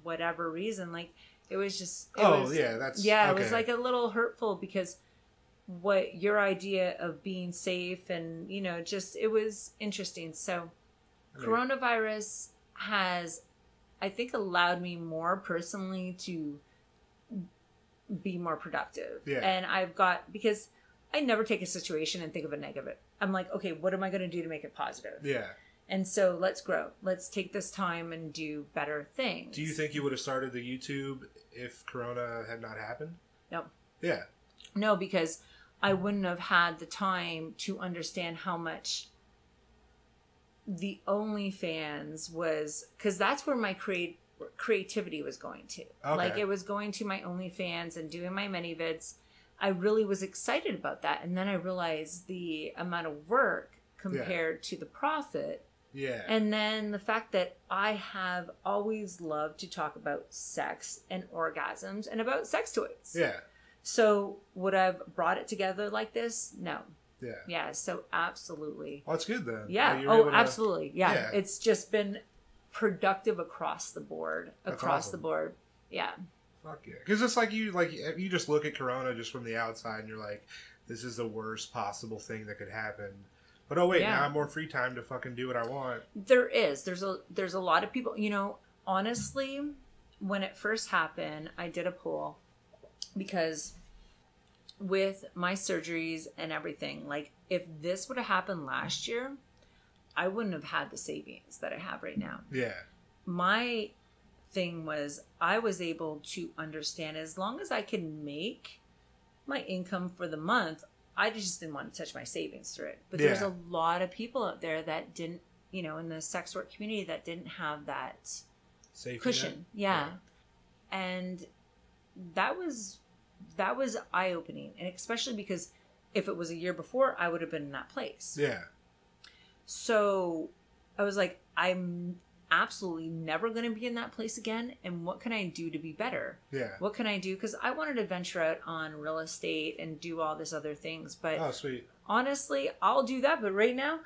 whatever reason, like, it was just... It was like a little hurtful because what your idea of being safe and, it was interesting. So coronavirus has, I think, allowed me more personally to be more productive. Yeah. And because I never take a situation and think of a negative. I'm like, okay, what am I going to do to make it positive? Yeah. And so let's grow. Let's take this time and do better things. Do you think you would have started the YouTube if Corona had not happened? No. Yeah. No, because I wouldn't have had the time to understand how much the OnlyFans was, because that's where my creativity was going to. Okay. Like, it was going to my OnlyFans and doing my mini vids. I really was excited about that. And then I realized the amount of work compared to the profit. Yeah. And then the fact that I have always loved to talk about sex and orgasms and about sex toys. Yeah. So would I have brought it together like this? No. Yeah. Yeah. So absolutely. Well, that's good then. Yeah. Absolutely. Yeah. It's just been productive across the board. The board. Yeah. Fuck yeah. Because it's like you just look at Corona just from the outside and you're like, this is the worst possible thing that could happen. But now I have more free time to fucking do what I want. There is. There's a lot of people, honestly, when it first happened, I did a poll because with my surgeries and everything, like, if this would have happened last year, I wouldn't have had the savings that I have right now. Yeah. My thing was I was able to understand as long as I can make my income for the month, I just didn't want to touch my savings through it. But there's a lot of people out there that didn't, in the sex work community that didn't have that safety cushion. Yeah. And that was eye-opening. And especially because if it was a year before, I would have been in that place. Yeah. So I was like, I'm absolutely never going to be in that place again, and what can I do to be better? Yeah. What can I do? Because I wanted to venture out on real estate and do all this other things, but oh, sweet. Honestly, I'll do that. But right now,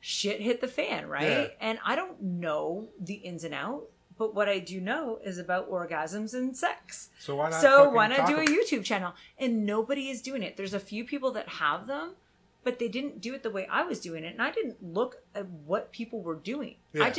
shit hit the fan, right? Yeah. And I don't know the ins and outs, but what I do know is about orgasms and sex. So why not? Do a YouTube channel? And nobody is doing it. There's a few people that have them, but they didn't do it the way I was doing it, and I didn't look at what people were doing. Yeah.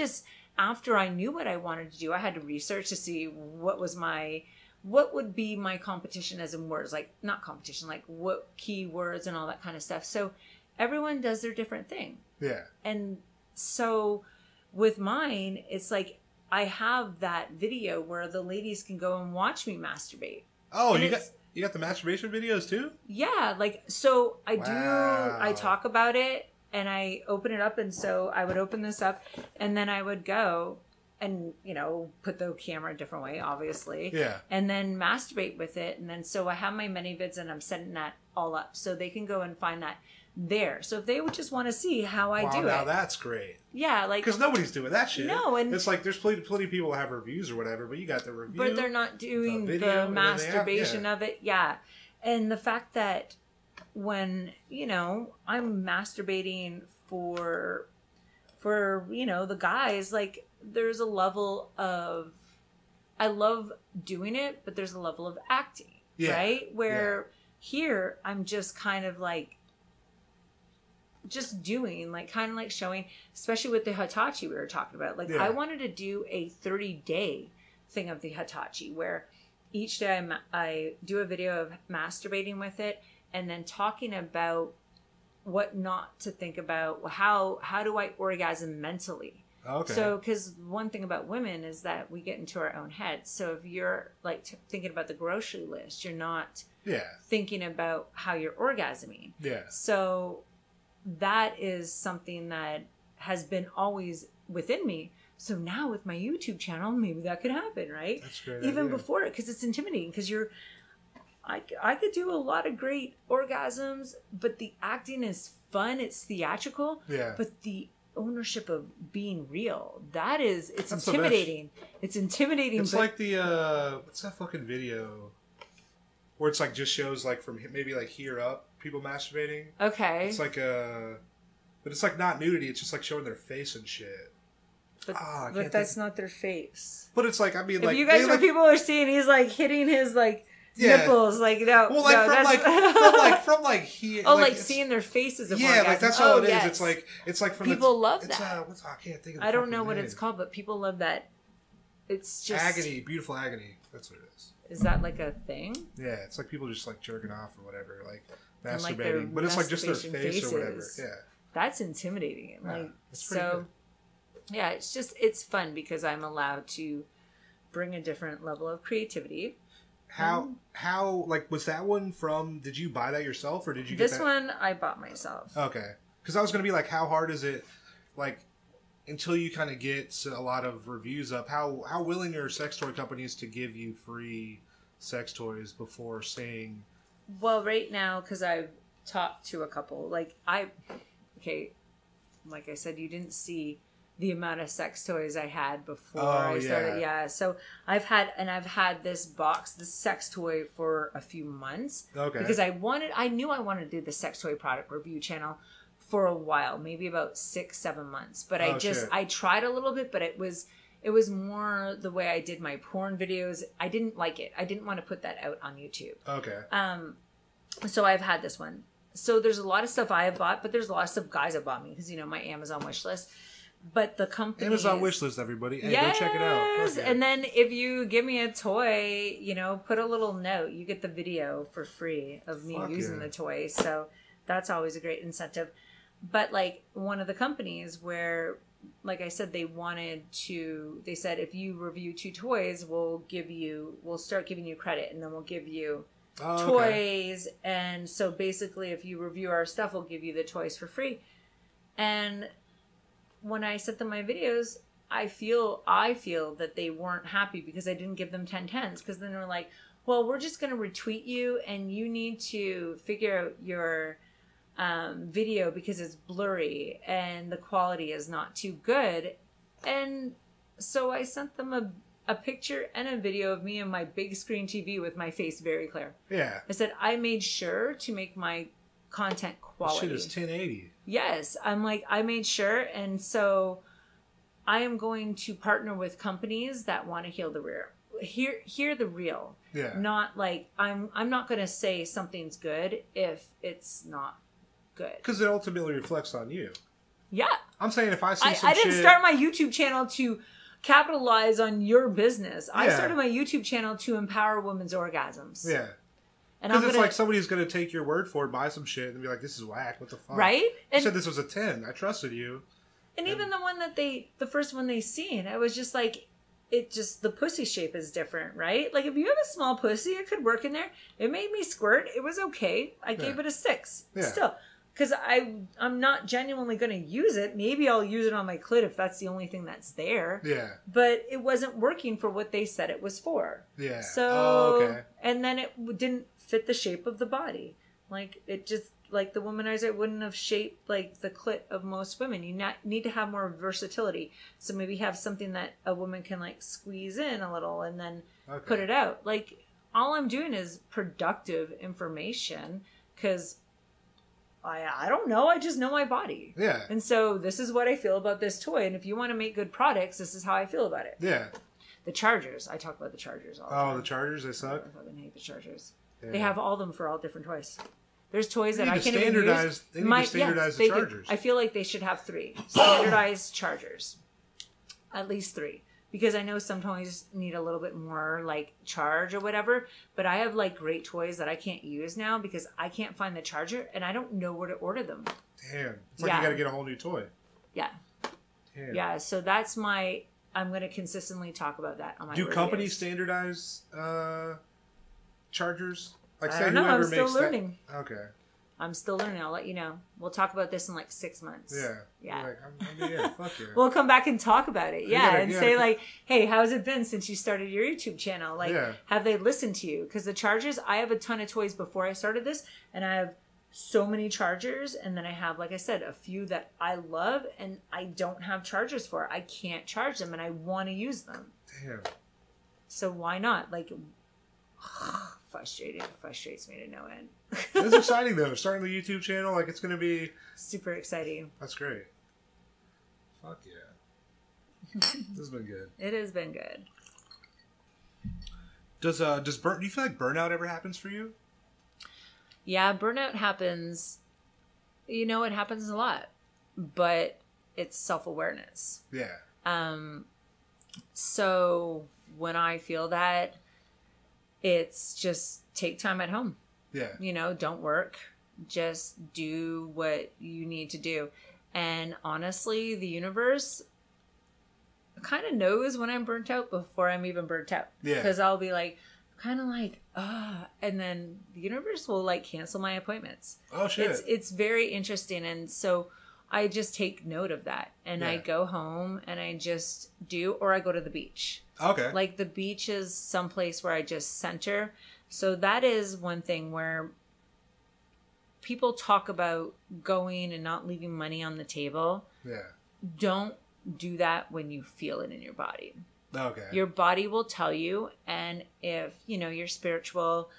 After I knew what I wanted to do, I had to research to see what would be my competition, as in words, like not competition, like what keywords and all that kind of stuff. So everyone does their different thing. Yeah. And so with mine, it's like I have that video where the ladies can go and watch me masturbate. Oh, and you got the masturbation videos too? Yeah, like so I talk about it. And I open it up, and so I would open this up, and then I would go and, put the camera a different way, obviously. Yeah. And then masturbate with it. And then so I have my many vids, and I'm setting that all up so they can go and find that there. So if they would just want to see how I do it. Now that's great. Yeah, like because nobody's doing that shit. No, and it's like there's plenty of people that have reviews or whatever, but you got the review, but they're not doing the masturbation of it. Yeah, and the fact that when I'm masturbating for the guys, like there's a level of I love doing it, but there's a level of acting, right? Where here I'm just kind of like just doing, like kind of like showing, especially with the Hitachi we were talking about. Like I wanted to do a 30-day thing of the Hitachi where each day I do a video of masturbating with it, and then talking about what not to think about. How do I orgasm mentally? Okay. So, because one thing about women is that we get into our own heads. So if you're like thinking about the grocery list, you're not thinking about how you're orgasming. Yeah. So that is something that has been always within me. So now with my YouTube channel, maybe that could happen, right? That's great. Even before it, because it's intimidating. Because I could do a lot of great orgasms, but the acting is fun. It's theatrical. Yeah. But the ownership of being real, that's intimidating. It's intimidating. It's like the what's that fucking video where it's like just shows like from maybe like here up people masturbating. Okay. It's like but it's like not nudity. It's just like showing their face and shit. But that's not their face. But it's like, I mean, if like you guys people are seeing, he's like hitting his like nipples, like no. Well, like no, from here. Oh, like seeing their faces. Of orgasm. Like that's all it is. Yes. It's like from people love that. I can't think of. I don't know what it's called, but people love that. It's just agony, beautiful agony. That's what it is. Is that like a thing? Yeah, it's like people just like jerking off or whatever, like masturbating, but it's like just their face or whatever. Yeah, that's intimidating. Like so. Good. Yeah, it's fun because I'm allowed to bring a different level of creativity. How like was that one from? Did you buy that yourself or did you get this one? I bought myself. Okay, because I was gonna be like, how hard is it? Like until you kind of get a lot of reviews up, how willing are sex toy companies to give you free sex toys before saying? Well, right now, because I've talked to a couple, like I said, you didn't see the amount of sex toys I had before I started. Yeah. So I've had this sex toy for a few months. Okay. Because I knew I wanted to do the sex toy product review channel for a while, maybe about 6-7 months. But I tried a little bit, but it was more the way I did my porn videos. I didn't like it. I didn't want to put that out on YouTube. Okay. So I've had this one. So there's a lot of stuff I have bought, but there's a lot of stuff guys have bought me because my Amazon wish list. But the company Amazon wish list, everybody. Hey, go check it out. Okay. And then if you give me a toy, put a little note. You get the video for free of me using the toy. So that's always a great incentive. But like one of the companies where, like I said, they said if you review 2 toys, we'll start giving you credit, and then we'll give you toys. Okay. And so basically, if you review our stuff, we'll give you the toys for free. And when I sent them my videos, I feel that they weren't happy because I didn't give them 10/10s, because then they're like, well, we're just going to retweet you and you need to figure out your video because it's blurry and the quality is not too good. And So I sent them a picture and a video of me and my big screen TV with my face very clear. Yeah. I said, I made sure to make my content quality. Shit is 1080. Yes. I'm like, I made sure. And so I am going to partner with companies that want to heal the rear. Hear the real. Yeah. Not like, I'm not going to say something's good if it's not good. Because it ultimately reflects on you. Yeah. I'm saying if I see some I didn't start my YouTube channel to capitalize on your business. I started my YouTube channel to empower women's orgasms. Yeah. Because it's like somebody's going to take your word for it, buy some shit, and be like, this is whack. What the fuck? Right? You said this was a 10. I trusted you. And even the one that the first one they seen, I was just like, the pussy shape is different, right? Like if you have a small pussy, it could work in there. It made me squirt. It was okay. I gave it a 6. Yeah. Still. Because I'm not genuinely going to use it. Maybe I'll use it on my clit if that's the only thing that's there. Yeah. But it wasn't working for what they said it was for. Yeah. So, okay. And then it didn't fit the shape of the body. Like, it just, like the womanizer wouldn't have shaped like the clit of most women. You need to have more versatility. So maybe have something that a woman can like squeeze in a little and then put it out. Like, all I'm doing is productive information because I don't know. I just know my body. Yeah. And so this is what I feel about this toy. And if you want to make good products, this is how I feel about it. Yeah. The chargers. I talk about the chargers all the time. Oh, the chargers? They suck? I fucking hate the chargers. Yeah. They have all of them for all different toys. There's toys that I can't even use. They need to standardize the chargers. I feel like they should have 3. Standardized chargers. At least 3. Because I know some toys need a little bit more like charge or whatever, but I have like great toys that I can't use now because I can't find the charger and I don't know where to order them. Damn. It's like you got to get a whole new toy. Yeah. Damn. Yeah, so that's I'm going to consistently talk about that on my Do companies standardize chargers? Like, I don't know. I'm still learning. Okay. I'm still learning. I'll let you know. We'll talk about this in like 6 months. Yeah. Yeah. Like, fuck yeah. We'll come back and talk about it. Yeah. Say like, hey, how's it been since you started your YouTube channel? Like, have they listened to you? Because the chargers, I have a ton of toys before I started this. And I have so many chargers. And then I have, like I said, a few that I love and I don't have chargers for. I can't charge them and I want to use them. Damn. So why not? Like, frustrates me to no end. It's exciting though. Starting the YouTube channel, like it's gonna be super exciting. That's great. Fuck yeah. This has been good. It has been good. Do you feel like burnout ever happens for you? Yeah, burnout happens. You know, it happens a lot, but it's self-awareness. Yeah. So when I feel that, it's just take time at home. Yeah. You know, don't work. Just do what you need to do. And honestly, the universe kind of knows when I'm burnt out before I'm even burnt out. Yeah. Because I'll be like, kind of like, and then the universe will like cancel my appointments. Oh, shit. It's very interesting. And so I just take note of that. And I go home and I just do, or I go to the beach. Okay. Like the beach is someplace where I just center. So that is one thing where people talk about going and not leaving money on the table. Yeah. Don't do that when you feel it in your body. Okay. Your body will tell you. And if, you know, you're spiritual,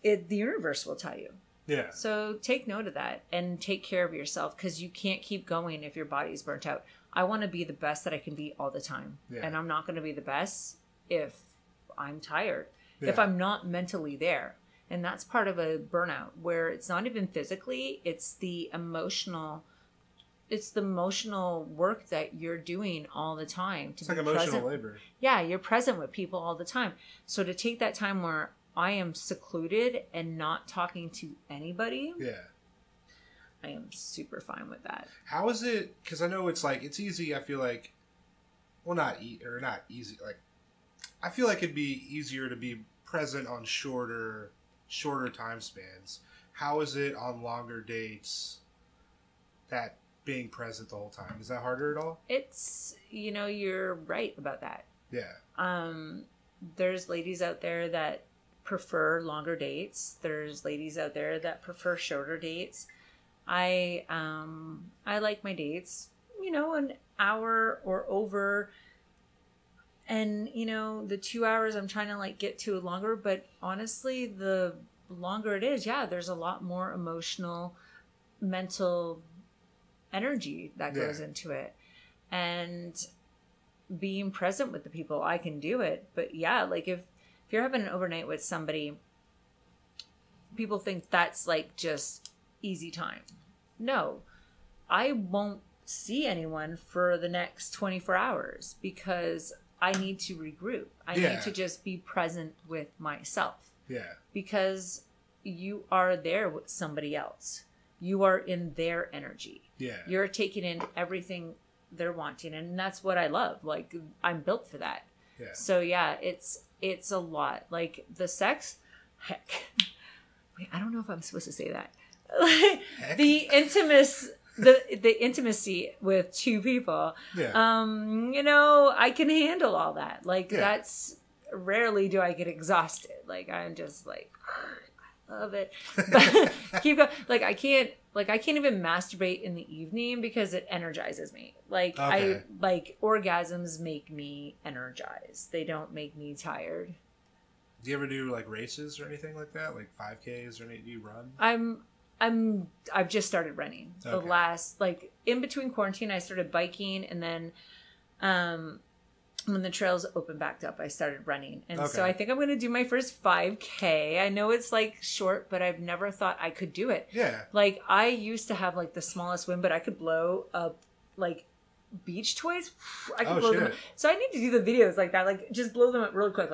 the universe will tell you. Yeah. So take note of that and take care of yourself because you can't keep going if your body's burnt out. I want to be the best that I can be all the time. Yeah. And I'm not going to be the best if I'm tired, if I'm not mentally there. And that's part of a burnout where it's not even physically, it's the emotional work that you're doing all the time. It's like emotional labor. Yeah, you're present with people all the time. So to take that time where I am secluded and not talking to anybody. Yeah. I am super fine with that. How is it? Because I know it's like, it's easy, I feel like, well, not easy. Like, I feel like it'd be easier to be present on shorter time spans. How is it on longer dates that being present the whole time? Is that harder at all? It's, you know, you're right about that. Yeah. There's ladies out there that prefer longer dates. There's ladies out there that prefer shorter dates. I like my dates, you know, an hour or over. And, you know, the 2 hours I'm trying to like get to longer, but honestly, the longer it is, yeah, there's a lot more emotional, mental energy that goes into it. And being present with the people, I can do it. But yeah, like if you're having an overnight with somebody, people think that's like just easy time. No, I won't see anyone for the next 24 hours because I need to regroup. I need to just be present with myself. Yeah. Because you are there with somebody else. You are in their energy. Yeah. You're taking in everything they're wanting. And that's what I love. Like, I'm built for that. Yeah. So yeah, it's a lot. Like the sex, heck. Wait, I don't know if I'm supposed to say that. the intimacy with two people. Yeah. You know, I can handle all that. Like that's rarely do I get exhausted. Like I'm just like I love it. But keep going. Like I can't even masturbate in the evening because it energizes me. Like orgasms make me energized. They don't make me tired. Do you ever do like races or anything like that? Like 5Ks or anything? Do you run? I've just started running. Okay. The last, like in between quarantine, I started biking, and then when the trails opened back up, I started running. And so I think I'm going to do my first 5K. I know it's like short, but I've never thought I could do it. Yeah. Like I used to have like the smallest wind, but I could blow up like beach toys. I could blow them up. So I need to do the videos like that. Like just blow them up real quick.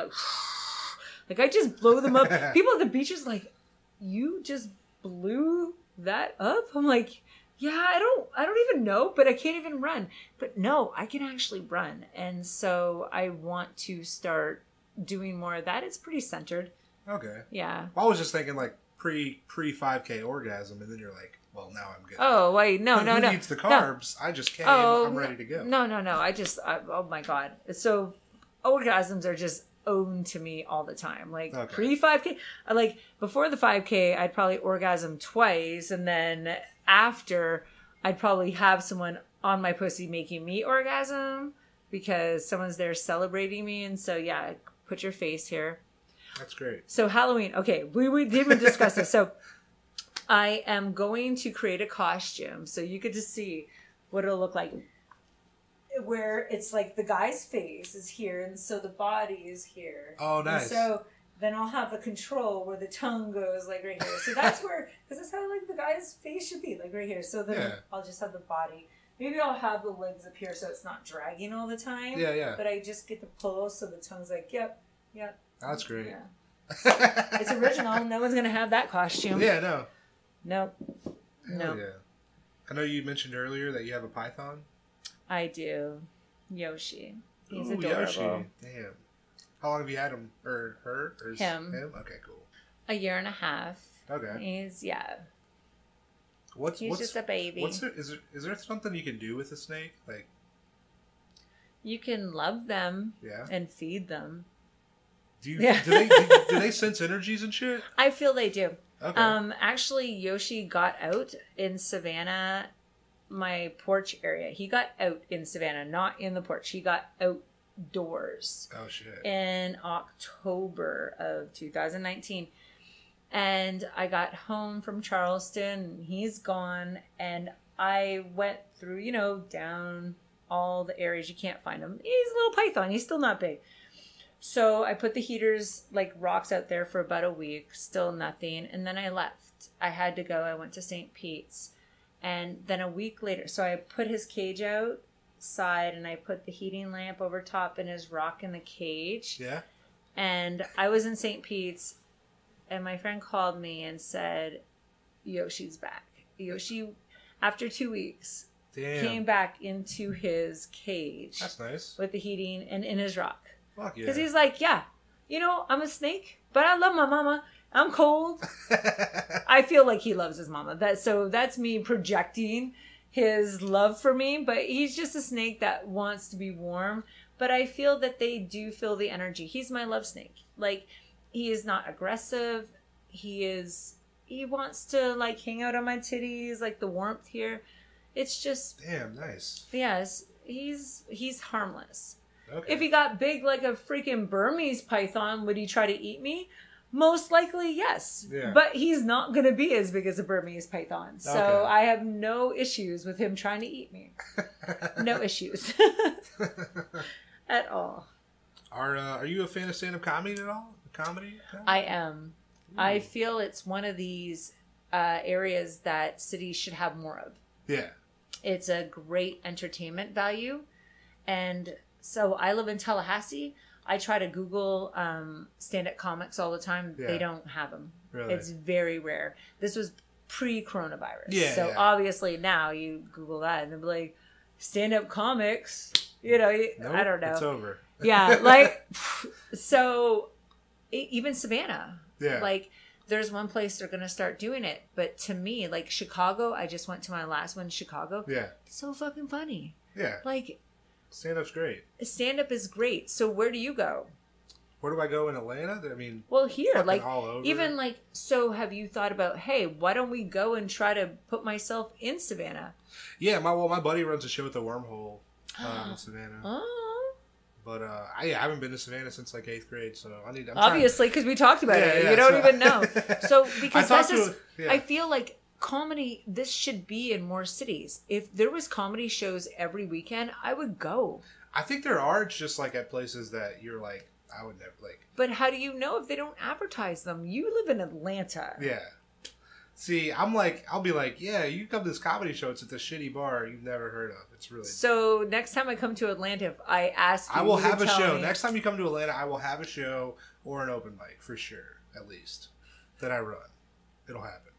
Like I just blow them up. People at the beach is like, you just blew that up? I'm like, yeah, I don't even know, but I can't even run. But no, I can actually run. And so I want to start doing more of that. It's pretty centered. Okay. Yeah. I was just thinking like pre 5K orgasm, and then you're like, well, now I'm good. Oh, wait, no. Who needs the carbs? No. I just came. I'm ready to go. No. Oh my God. So orgasms are just owned to me all the time. Like pre 5K, like before the 5K, I'd probably orgasm twice, and then after, I'd probably have someone on my pussy making me orgasm because someone's there celebrating me. And so yeah, put your face here. That's great. So Halloween, okay, we didn't discuss this. So I am going to create a costume so you get to see what it'll look like, where it's like the guy's face is here, and so the body is here. Oh, nice. And so then I'll have the control where the tongue goes like right here. So that's where, because that's how like the guy's face should be, like right here. So then I'll just have the body. Maybe I'll have the legs up here so it's not dragging all the time. Yeah, yeah. But I just get the pull, so the tongue's like, yep. That's great. Yeah. It's original. No one's gonna have that costume. Yeah, no. Nope. No. Yeah. I know you mentioned earlier that you have a python. I do. Yoshi. He's adorable. Yoshi. Damn. How long have you had him? Or her? Or him. Okay, cool. 1.5 years. Okay. He's, He's just a baby. Is there something you can do with a snake? Like, you can love them and feed them. Do they sense energies and shit? I feel they do. Okay. Actually, Yoshi got out in Savannah, my porch area. He got out in Savannah, not in the porch. He got outdoors. Oh shit. In October of 2019. And I got home from Charleston. He's gone, and I went through, down all the areas you can't find him. He's a little python. He's still not big. So I put the heaters, like rocks, out there for about a week. Still nothing. And then I left. I had to go. I went to St. Pete's. And then a week later, so I put his cage outside, and I put the heating lamp over top and his rock in the cage. Yeah. And I was in St. Pete's, and my friend called me and said, Yoshi's back. Yoshi, after 2 weeks, came back into his cage. That's nice. With the heating and in his rock. Fuck yeah. Because he's like, I'm a snake, but I love my mama. I'm cold. I feel like he loves his mama. That's me projecting his love for me, but he's just a snake that wants to be warm. But I feel that they do feel the energy. He's my love snake. Like, he is not aggressive. He wants to like hang out on my titties, like the warmth here. It's just damn nice. Yes, he's harmless. Okay. If he got big like a freaking Burmese python, would he try to eat me? Most likely, yes. Yeah. But he's not going to be as big as a Burmese python. So Okay. I have no issues with him trying to eat me. No issues. At all. Are you a fan of stand-up comedy at all? Comedy? I am. Ooh. I feel it's one of these areas that cities should have more of. Yeah. It's a great entertainment value. And so I live in Tallahassee. I try to Google stand-up comics all the time. Yeah. They don't have them. Really? It's very rare. This was pre-coronavirus. Yeah. So obviously now you Google that and they'll be like, stand-up comics. You know, nope, I don't know. It's over. Yeah, like, so even Savannah. Yeah. Like, there's one place they're going to start doing it. But to me, like Chicago, I just went to my last one in Chicago. Yeah. It's so fucking funny. Yeah. Like, stand-up's great. Stand-up is great. So where do you go? Where do I go in Atlanta? I mean, well, here, like, all over. Even like, so have you thought about, hey, why don't we go and try to put myself in Savannah? Yeah, my buddy runs a show at the Wormhole in Savannah. Oh. But I haven't been to Savannah since like 8th grade, so I'm obviously because we talked about it. You don't even know. So because I feel like comedy, this should be in more cities. If there was comedy shows every weekend, I would go. I think there are. It's just like at places that you're like, I would never like. But how do you know if they don't advertise them? You live in Atlanta. Yeah. See, I'll be like, yeah, you come to this comedy show. It's at this shitty bar you've never heard of. It's really. So next time I come to Atlanta, if I ask you, I will have a show. Next time you come to Atlanta, I will have a show or an open mic for sure, at least that I run. It'll happen.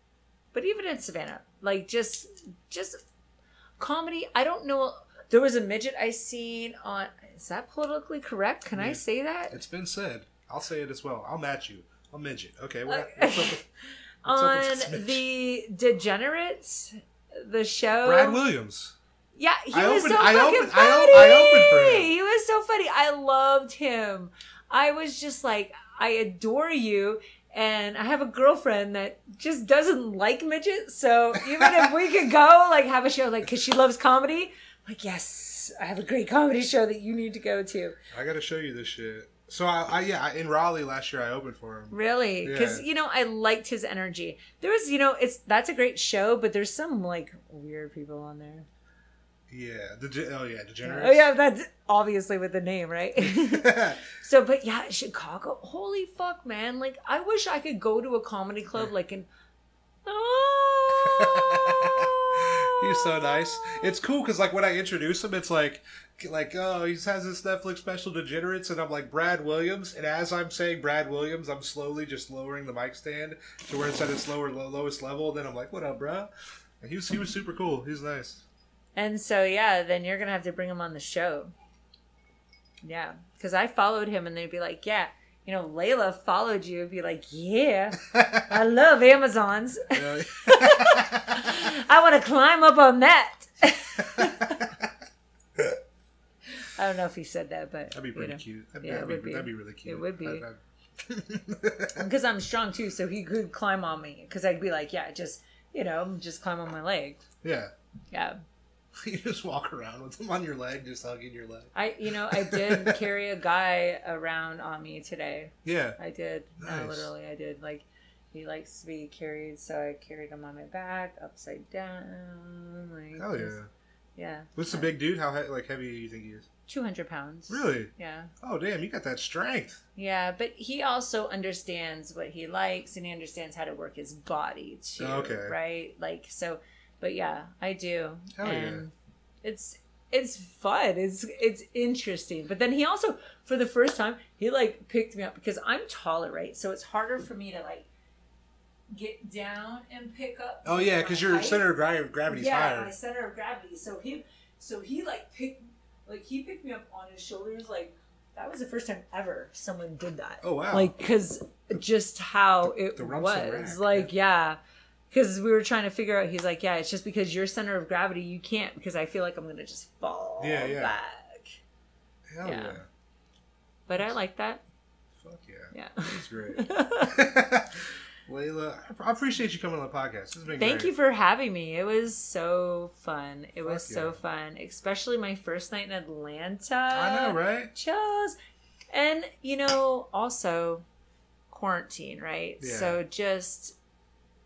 But even in Savannah, like just comedy. I don't know. There was a midget I seen on. Is that politically correct? Can I say that? It's been said. I'll say it as well. I'll match you. I'll midget. Okay. What's up with, on the Degenerates, the show. Brad Williams. Yeah, he was so fucking funny. I opened for him. He was so funny. I loved him. I was just like, I adore you. And I have a girlfriend that just doesn't like midgets. So even if we could go, like, have a show, like, because she loves comedy, I'm like, yes, I have a great comedy show that you need to go to. I got to show you this shit. So I in Raleigh last year I opened for him. Really? Because I liked his energy. There was that's a great show, but there's some like weird people on there. Yeah. Degenerates. Oh yeah, that's obviously with the name, right? So, but yeah, Chicago. Holy fuck, man! Like I wish I could go to a comedy club like in. He's so nice. It's cool because like when I introduce him, it's like oh, he has this Netflix special Degenerates, and I'm like Brad Williams, and as I'm saying Brad Williams, I'm slowly just lowering the mic stand to where it's at its lowest level. And then I'm like, what up, bro? And he was super cool. He's nice. And so yeah, then you're gonna have to bring him on the show. Yeah, because I followed him, and they'd be like, yeah. Layla followed you. Be like, yeah, I love Amazons. I want to climb up on that. I don't know if he said that, but that'd be pretty cute. That'd be really cute. It would be. Because I'm strong too, so he could climb on me. Because I'd be like, yeah, just climb on my leg. Yeah. Yeah. You just walk around with him on your leg, just hugging your leg. I did carry a guy around on me today. Yeah. I did. Nice. Literally, I did. Like, he likes to be carried, so I carried him on my back, upside down. Like, hell yeah. Yeah. What's the big dude? How heavy do you think he is? 200 pounds. Really? Yeah. Oh, damn, you got that strength. Yeah, but he also understands what he likes, and he understands how to work his body, too. Okay. Right? Like, so... But yeah, I do. Hell and it's fun. It's interesting. But then he also, for the first time, he like picked me up because I'm taller, right? So it's harder for me to like get down and pick up. Oh yeah, because your center of gravity's higher. Yeah, my center of gravity. So he picked me up on his shoulders. Like that was the first time ever someone did that. Oh wow! Like because just how it was. Like yeah. Because we were trying to figure out, he's like, yeah, it's just because your center of gravity, you can't, because I feel like I'm going to just fall back. Hell yeah. But I like that. Fuck yeah. Yeah. He's great. Layla, I appreciate you coming on the podcast. This has been Thank great. you for having me. It was so fun. It was so fun. Especially my first night in Atlanta. I know, right? Chills. And, also quarantine, right? Yeah. So just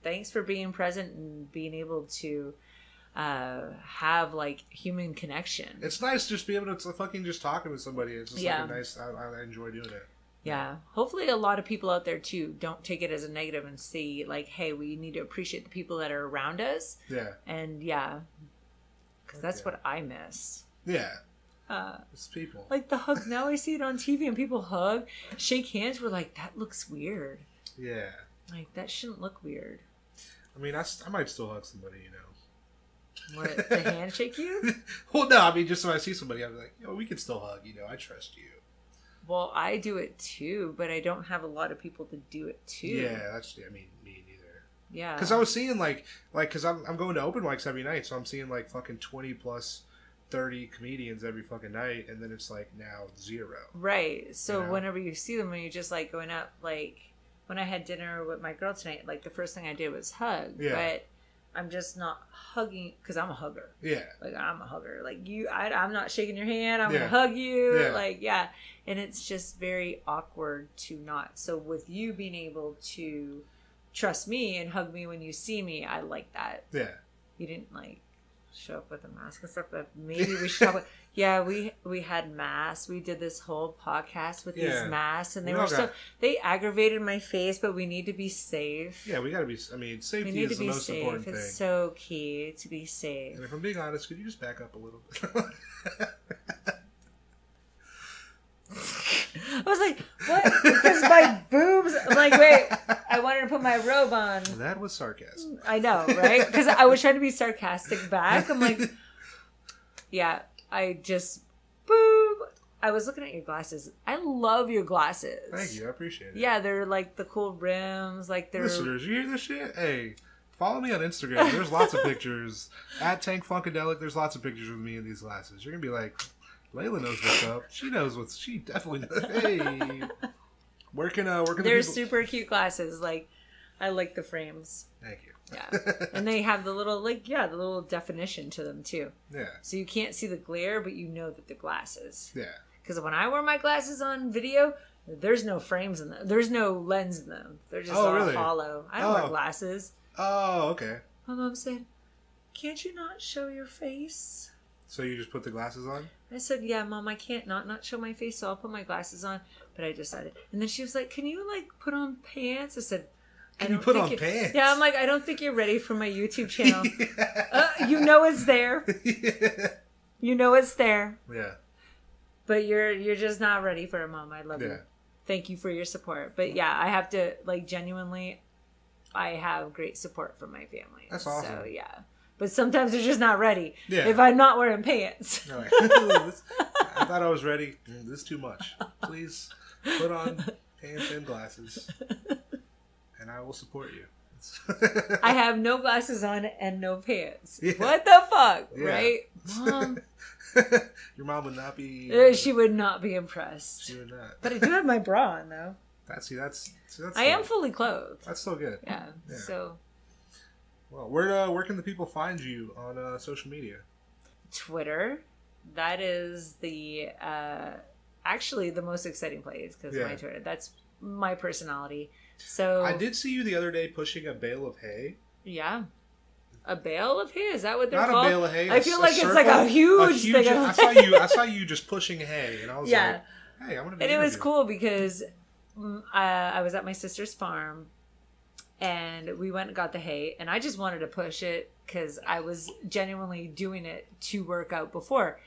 thanks for being present and being able to have like human connection. It's nice just being able to fucking just talking with somebody. It's just like a nice, I enjoy doing it. Yeah. Hopefully a lot of people out there too don't take it as a negative and see like, hey, we need to appreciate the people that are around us. Yeah. And because that's what I miss. Yeah. It's people. Like the hugs. Now I see it on TV and people hug, shake hands. We're like, that looks weird. Yeah. Like that shouldn't look weird. I mean, I might still hug somebody, What, to handshake you? Well, no, I mean, just when I see somebody, I'm like, we can still hug, I trust you. Well, I do it too, but I don't have a lot of people to do it too. Yeah, me neither. Yeah. Because I was seeing, because I'm going to open mics every night, so I'm seeing, fucking 20 plus 30 comedians every fucking night, and then it's, now 0. Right. So whenever you see them, when you're just, going up, when I had dinner with my girl tonight, the first thing I did was hug. Yeah. But I'm just not hugging because I'm a hugger. Yeah. I'm a hugger. I'm not shaking your hand. I'm going to hug you. Yeah. And it's just very awkward to not. So with you being able to trust me and hug me when you see me, I like that. Yeah. You didn't show up with a mask and stuff, but maybe we should talk about. Yeah, we had masks. We did this whole podcast with these masks, and they aggravated my face. But we need to be safe. Yeah, we gotta be. I mean, safety is the most important thing. It's so key to be safe. And if I'm being honest, could you just back up a little bit? I was like, what? Because my boobs. I'm like, wait. I wanted to put my robe on. That was sarcasm. I know, right? Because I was trying to be sarcastic back. I'm like, yeah. I just boob. I was looking at your glasses. I love your glasses. Thank you. I appreciate it. Yeah, they're the cool rims. They're listeners. You hear this shit? Hey, follow me on Instagram. There's lots of pictures at Tank Funkadelic. There's lots of pictures with me in these glasses. You're gonna be like, Layla knows what's up. She knows what's. She definitely knows. Hey, where can They're super cute glasses. I like the frames. Thank you. Yeah, and they have the little the little definition to them too. Yeah. So you can't see the glare, but you know that the glasses. Yeah. Because when I wear my glasses on video, there's no frames in them. There's no lens in them. They're just all really? Hollow. I don't wear glasses. Oh, okay. My mom said, "Can't you not show your face?" So you just put the glasses on? I said, "Yeah, Mom, I can't not show my face, so I'll put my glasses on." But I decided, and then she was like, "Can you put on pants?" I said, Can you put on pants? Yeah, I'm like, I don't think you're ready for my YouTube channel. You know it's there. Yeah. You know it's there. Yeah. But you're just not ready for it, Mom. I love you. Thank you for your support. But yeah, I have to genuinely, I have great support from my family. That's awesome. So yeah. But sometimes they're just not ready. Yeah. If I'm not wearing pants. Right. I thought I was ready. This is too much. Please put on pants and glasses. And I will support you. I have no glasses on and no pants. Yeah. What the fuck, right? Mom. Your mom would not be... she would not be impressed. She would not. But I do have my bra on, though. That's I am fully clothed. That's still good. Yeah. So... Well, where can the people find you on social media? Twitter. That is the... actually the most exciting place, because my Twitter. That's my personality. So I did see you the other day pushing a bale of hay. Yeah. A bale of hay? Is that what they're called? Not a bale of hay. I feel like it's like a huge thing. I saw you just pushing hay, and I was like, hey, I want to be And it was cool because I was at my sister's farm, and we went and got the hay, and I just wanted to push it because I was genuinely doing it to work out before.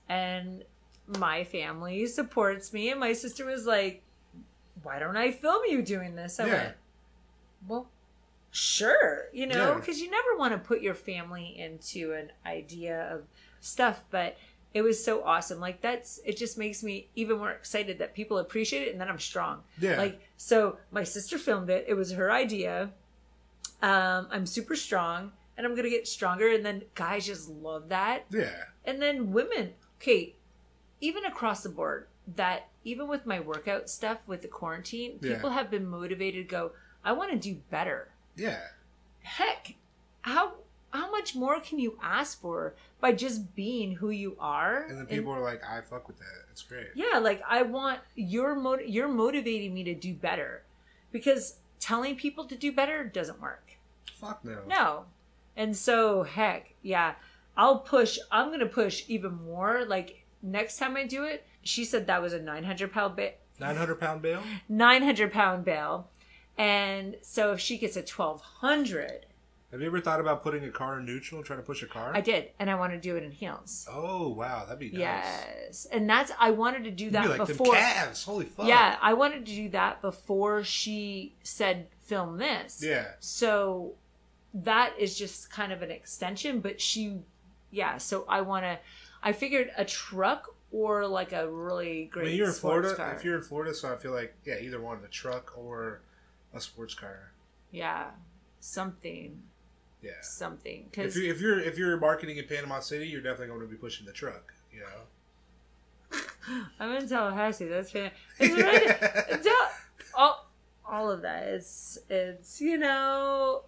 And my family supports me, and my sister was like, why don't I film you doing this? I went, well, sure, because you never want to put your family into an idea of stuff, but it was so awesome. It just makes me even more excited that people appreciate it, and then I'm strong. Yeah. So my sister filmed it. It was her idea. I'm super strong, and I'm going to get stronger, and then guys just love that. Yeah. And then women, even across the board, that even with my workout stuff with the quarantine, people have been motivated to go, I want to do better. Yeah. Heck, how much more can you ask for by just being who you are? And then people are like, I fuck with that. It's great. Yeah, like I want you're motivating me to do better, because telling people to do better doesn't work. Fuck no. No. And so, heck, yeah, I'm going to push even more. Like, next time I do it, she said that was a 900-pound bail. 900-pound bail? 900-pound bail. And so if she gets a 1,200. Have you ever thought about putting a car in neutral and trying to push a car? I did. And I want to do it in heels. Oh, wow. That'd be nice. Yes. And I wanted to do that like before. Them calves. Holy fuck. Yeah. I wanted to do that before she said, film this. Yeah. So that is just kind of an extension, but so I figured a truck or like a really great you're in Florida. car. If you're in Florida, so I feel like, yeah, either one, a truck or a sports car. Yeah. Something. Yeah. Something. If you're marketing in Panama City, you're definitely going to be pushing the truck, you know? I'm in Tallahassee. That's fantastic. It's right. All of that. It's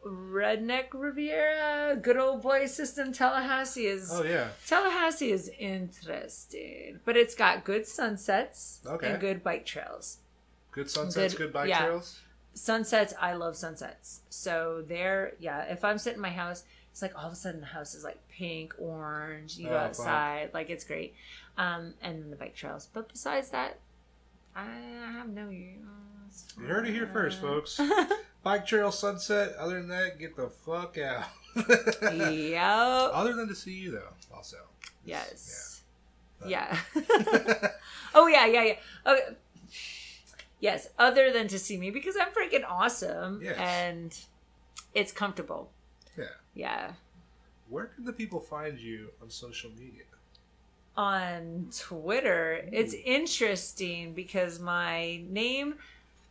redneck Riviera, good old boy system. Tallahassee is. Oh yeah. Tallahassee is interesting, but it's got good sunsets and good bike trails. Good sunsets, good bike trails. Sunsets, I love sunsets. So if I'm sitting in my house, it's like all of a sudden the house is like pink, orange. You go outside, like it's great. And then the bike trails. But besides that, I have no use. You heard it here first, folks. Bike trail, sunset. Other than that, get the fuck out. Yep. Other than to see you, though, also. Yes. Yeah. Oh, yeah. Okay. Yes, other than to see me, because I'm freaking awesome. Yes. And it's comfortable. Yeah. Yeah. Where can the people find you on social media? On Twitter. Ooh. It's interesting because my name,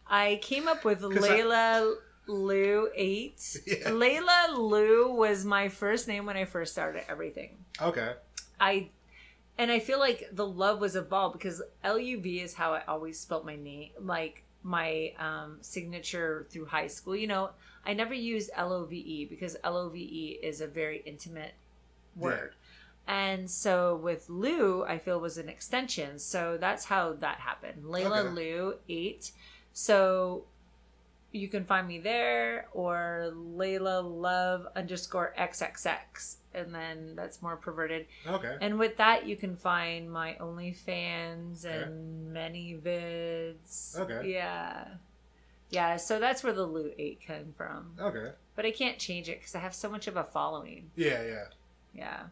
I came up with Layla Luv 8. Yeah. Layla Luv was my first name when I first started everything. Okay. And I feel like the love was evolved because Luv is how I always spelt my name, like my signature through high school. You know, I never used Love because Love is a very intimate word. Yeah. And so with Lou, I feel was an extension. So that's how that happened. Layla Luv 8. So you can find me there, or Layla Luv _XXX. And then that's more perverted. Okay. And with that, you can find my OnlyFans and many vids. Okay. Yeah. Yeah, so that's where the Luv 8 came from. Okay. But I can't change it because I have so much of a following. Yeah. Yeah.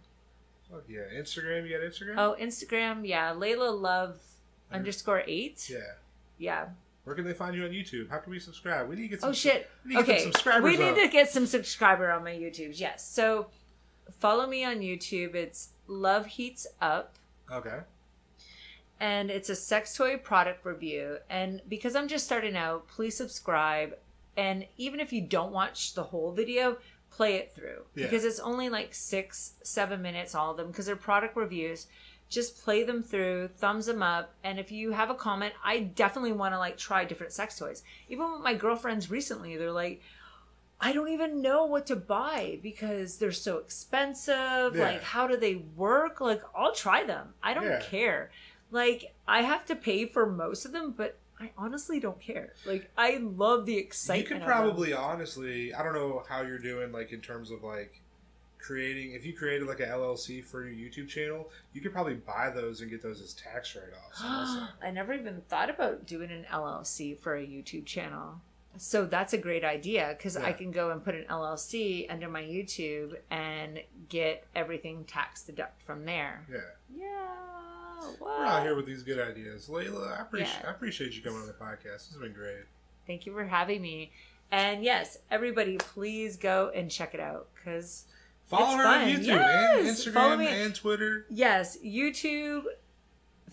Fuck yeah. Instagram, you got Instagram? Oh, Instagram, yeah. Layla Luv _8. Yeah. Yeah. Where can they find you on YouTube? How can we subscribe? We need to get some. Oh shit! We need to get some subscribers. We need to get some subscriber on my YouTube. Yes. So, follow me on YouTube. It's Love Heats Up. Okay. And it's a sex toy product review. And because I'm just starting out, please subscribe. And even if you don't watch the whole video, play it through. Yeah. Because it's only like 6-7 minutes, all of them, because they're product reviews. Just play them through, thumbs them up, and if you have a comment, I definitely want to like try different sex toys. Even with my girlfriends recently, they're like, I don't even know what to buy because they're so expensive. Yeah. Like, how do they work? Like, I'll try them. I don't care. Like, I have to pay for most of them, but I honestly don't care. Like, I love the excitement. You could probably, honestly, I don't know how you're doing, like, in terms of, like, if you created like an LLC for your YouTube channel, you could probably buy those and get those as tax write-offs. I never even thought about doing an LLC for a YouTube channel. So that's a great idea because I can go and put an LLC under my YouTube and get everything tax deduct from there. Yeah. Yeah. What? We're out here with these good ideas. Layla, I appreciate you coming on the podcast. This has been great. Thank you for having me. And yes, everybody, please go and check it out because... Follow her on YouTube and Instagram and Twitter. Yes, YouTube.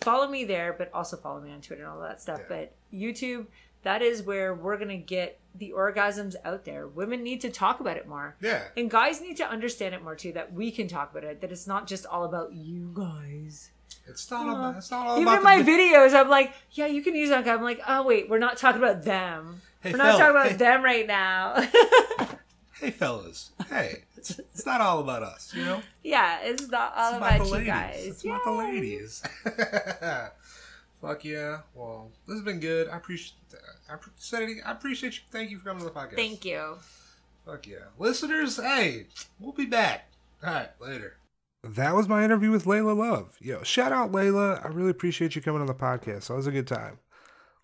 Follow me there, but also follow me on Twitter and all that stuff. Yeah. But YouTube, that is where we're going to get the orgasms out there. Women need to talk about it more. Yeah. And guys need to understand it more, too, that we can talk about it, that it's not just all about you guys. It's not all even about in my videos, I'm like, yeah, you can use that guy. I'm like, oh wait, we're not talking about them. We're not talking about them right now. Hey, fellas. Hey, it's not all about us, you know? Yeah, it's not all about you guys. It's about the ladies. Fuck yeah. Well, this has been good. I appreciate you. Thank you for coming to the podcast. Thank you. Fuck yeah. Listeners, hey, we'll be back. All right, later. That was my interview with Layla Luv. Yo, shout out Layla. I really appreciate you coming on the podcast. That was a good time.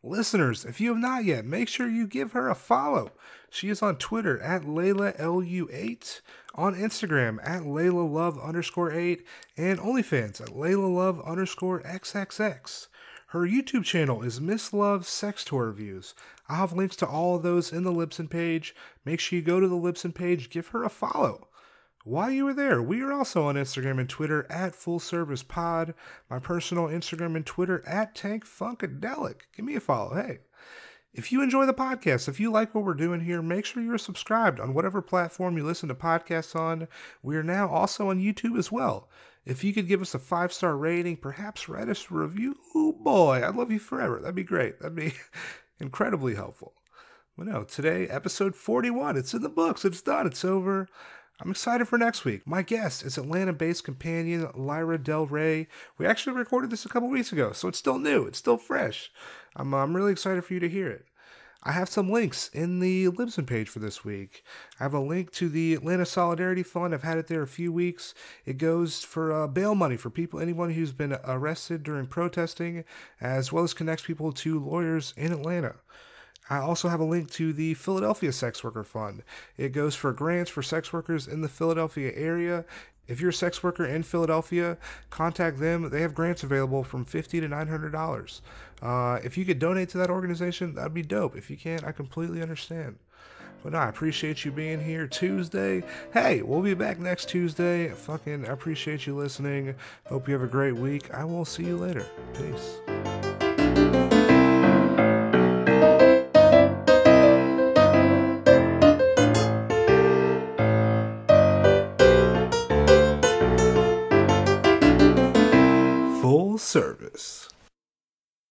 Listeners, if you have not yet, make sure you give her a follow. She is on Twitter at LaylaLu8, on Instagram at LaylaLuv_8, and OnlyFans at LaylaLuv_XXX. Her YouTube channel is Miss Love Sex Tour Reviews. I'll have links to all of those in the Libsyn page. Make sure you go to the Libsyn page, give her a follow. While you were there, we are also on Instagram and Twitter at FullServicePod. My personal Instagram and Twitter at TankFunkadelic. Give me a follow. Hey, if you enjoy the podcast, if you like what we're doing here, make sure you're subscribed on whatever platform you listen to podcasts on. We are now also on YouTube as well. If you could give us a 5-star rating, perhaps write us a review, oh boy, I'd love you forever. That'd be great. That'd be incredibly helpful. Well, no, today, episode 41. It's in the books. It's done. It's over. I'm excited for next week. My guest is Atlanta-based companion Lyra Del Rey. We actually recorded this a couple weeks ago, so it's still new. It's still fresh. I'm really excited for you to hear it. I have some links in the Libsyn page for this week. I have a link to the Atlanta Solidarity Fund. I've had it there a few weeks. It goes for bail money for anyone who's been arrested during protesting, as well as connects people to lawyers in Atlanta. I also have a link to the Philadelphia Sex Worker Fund. It goes for grants for sex workers in the Philadelphia area. If you're a sex worker in Philadelphia, contact them. They have grants available from $50 to $900. If you could donate to that organization, that'd be dope. If you can't, I completely understand. But no, I appreciate you being here Tuesday. Hey, we'll be back next Tuesday. I appreciate you listening. Hope you have a great week. I will see you later. Peace. Full service.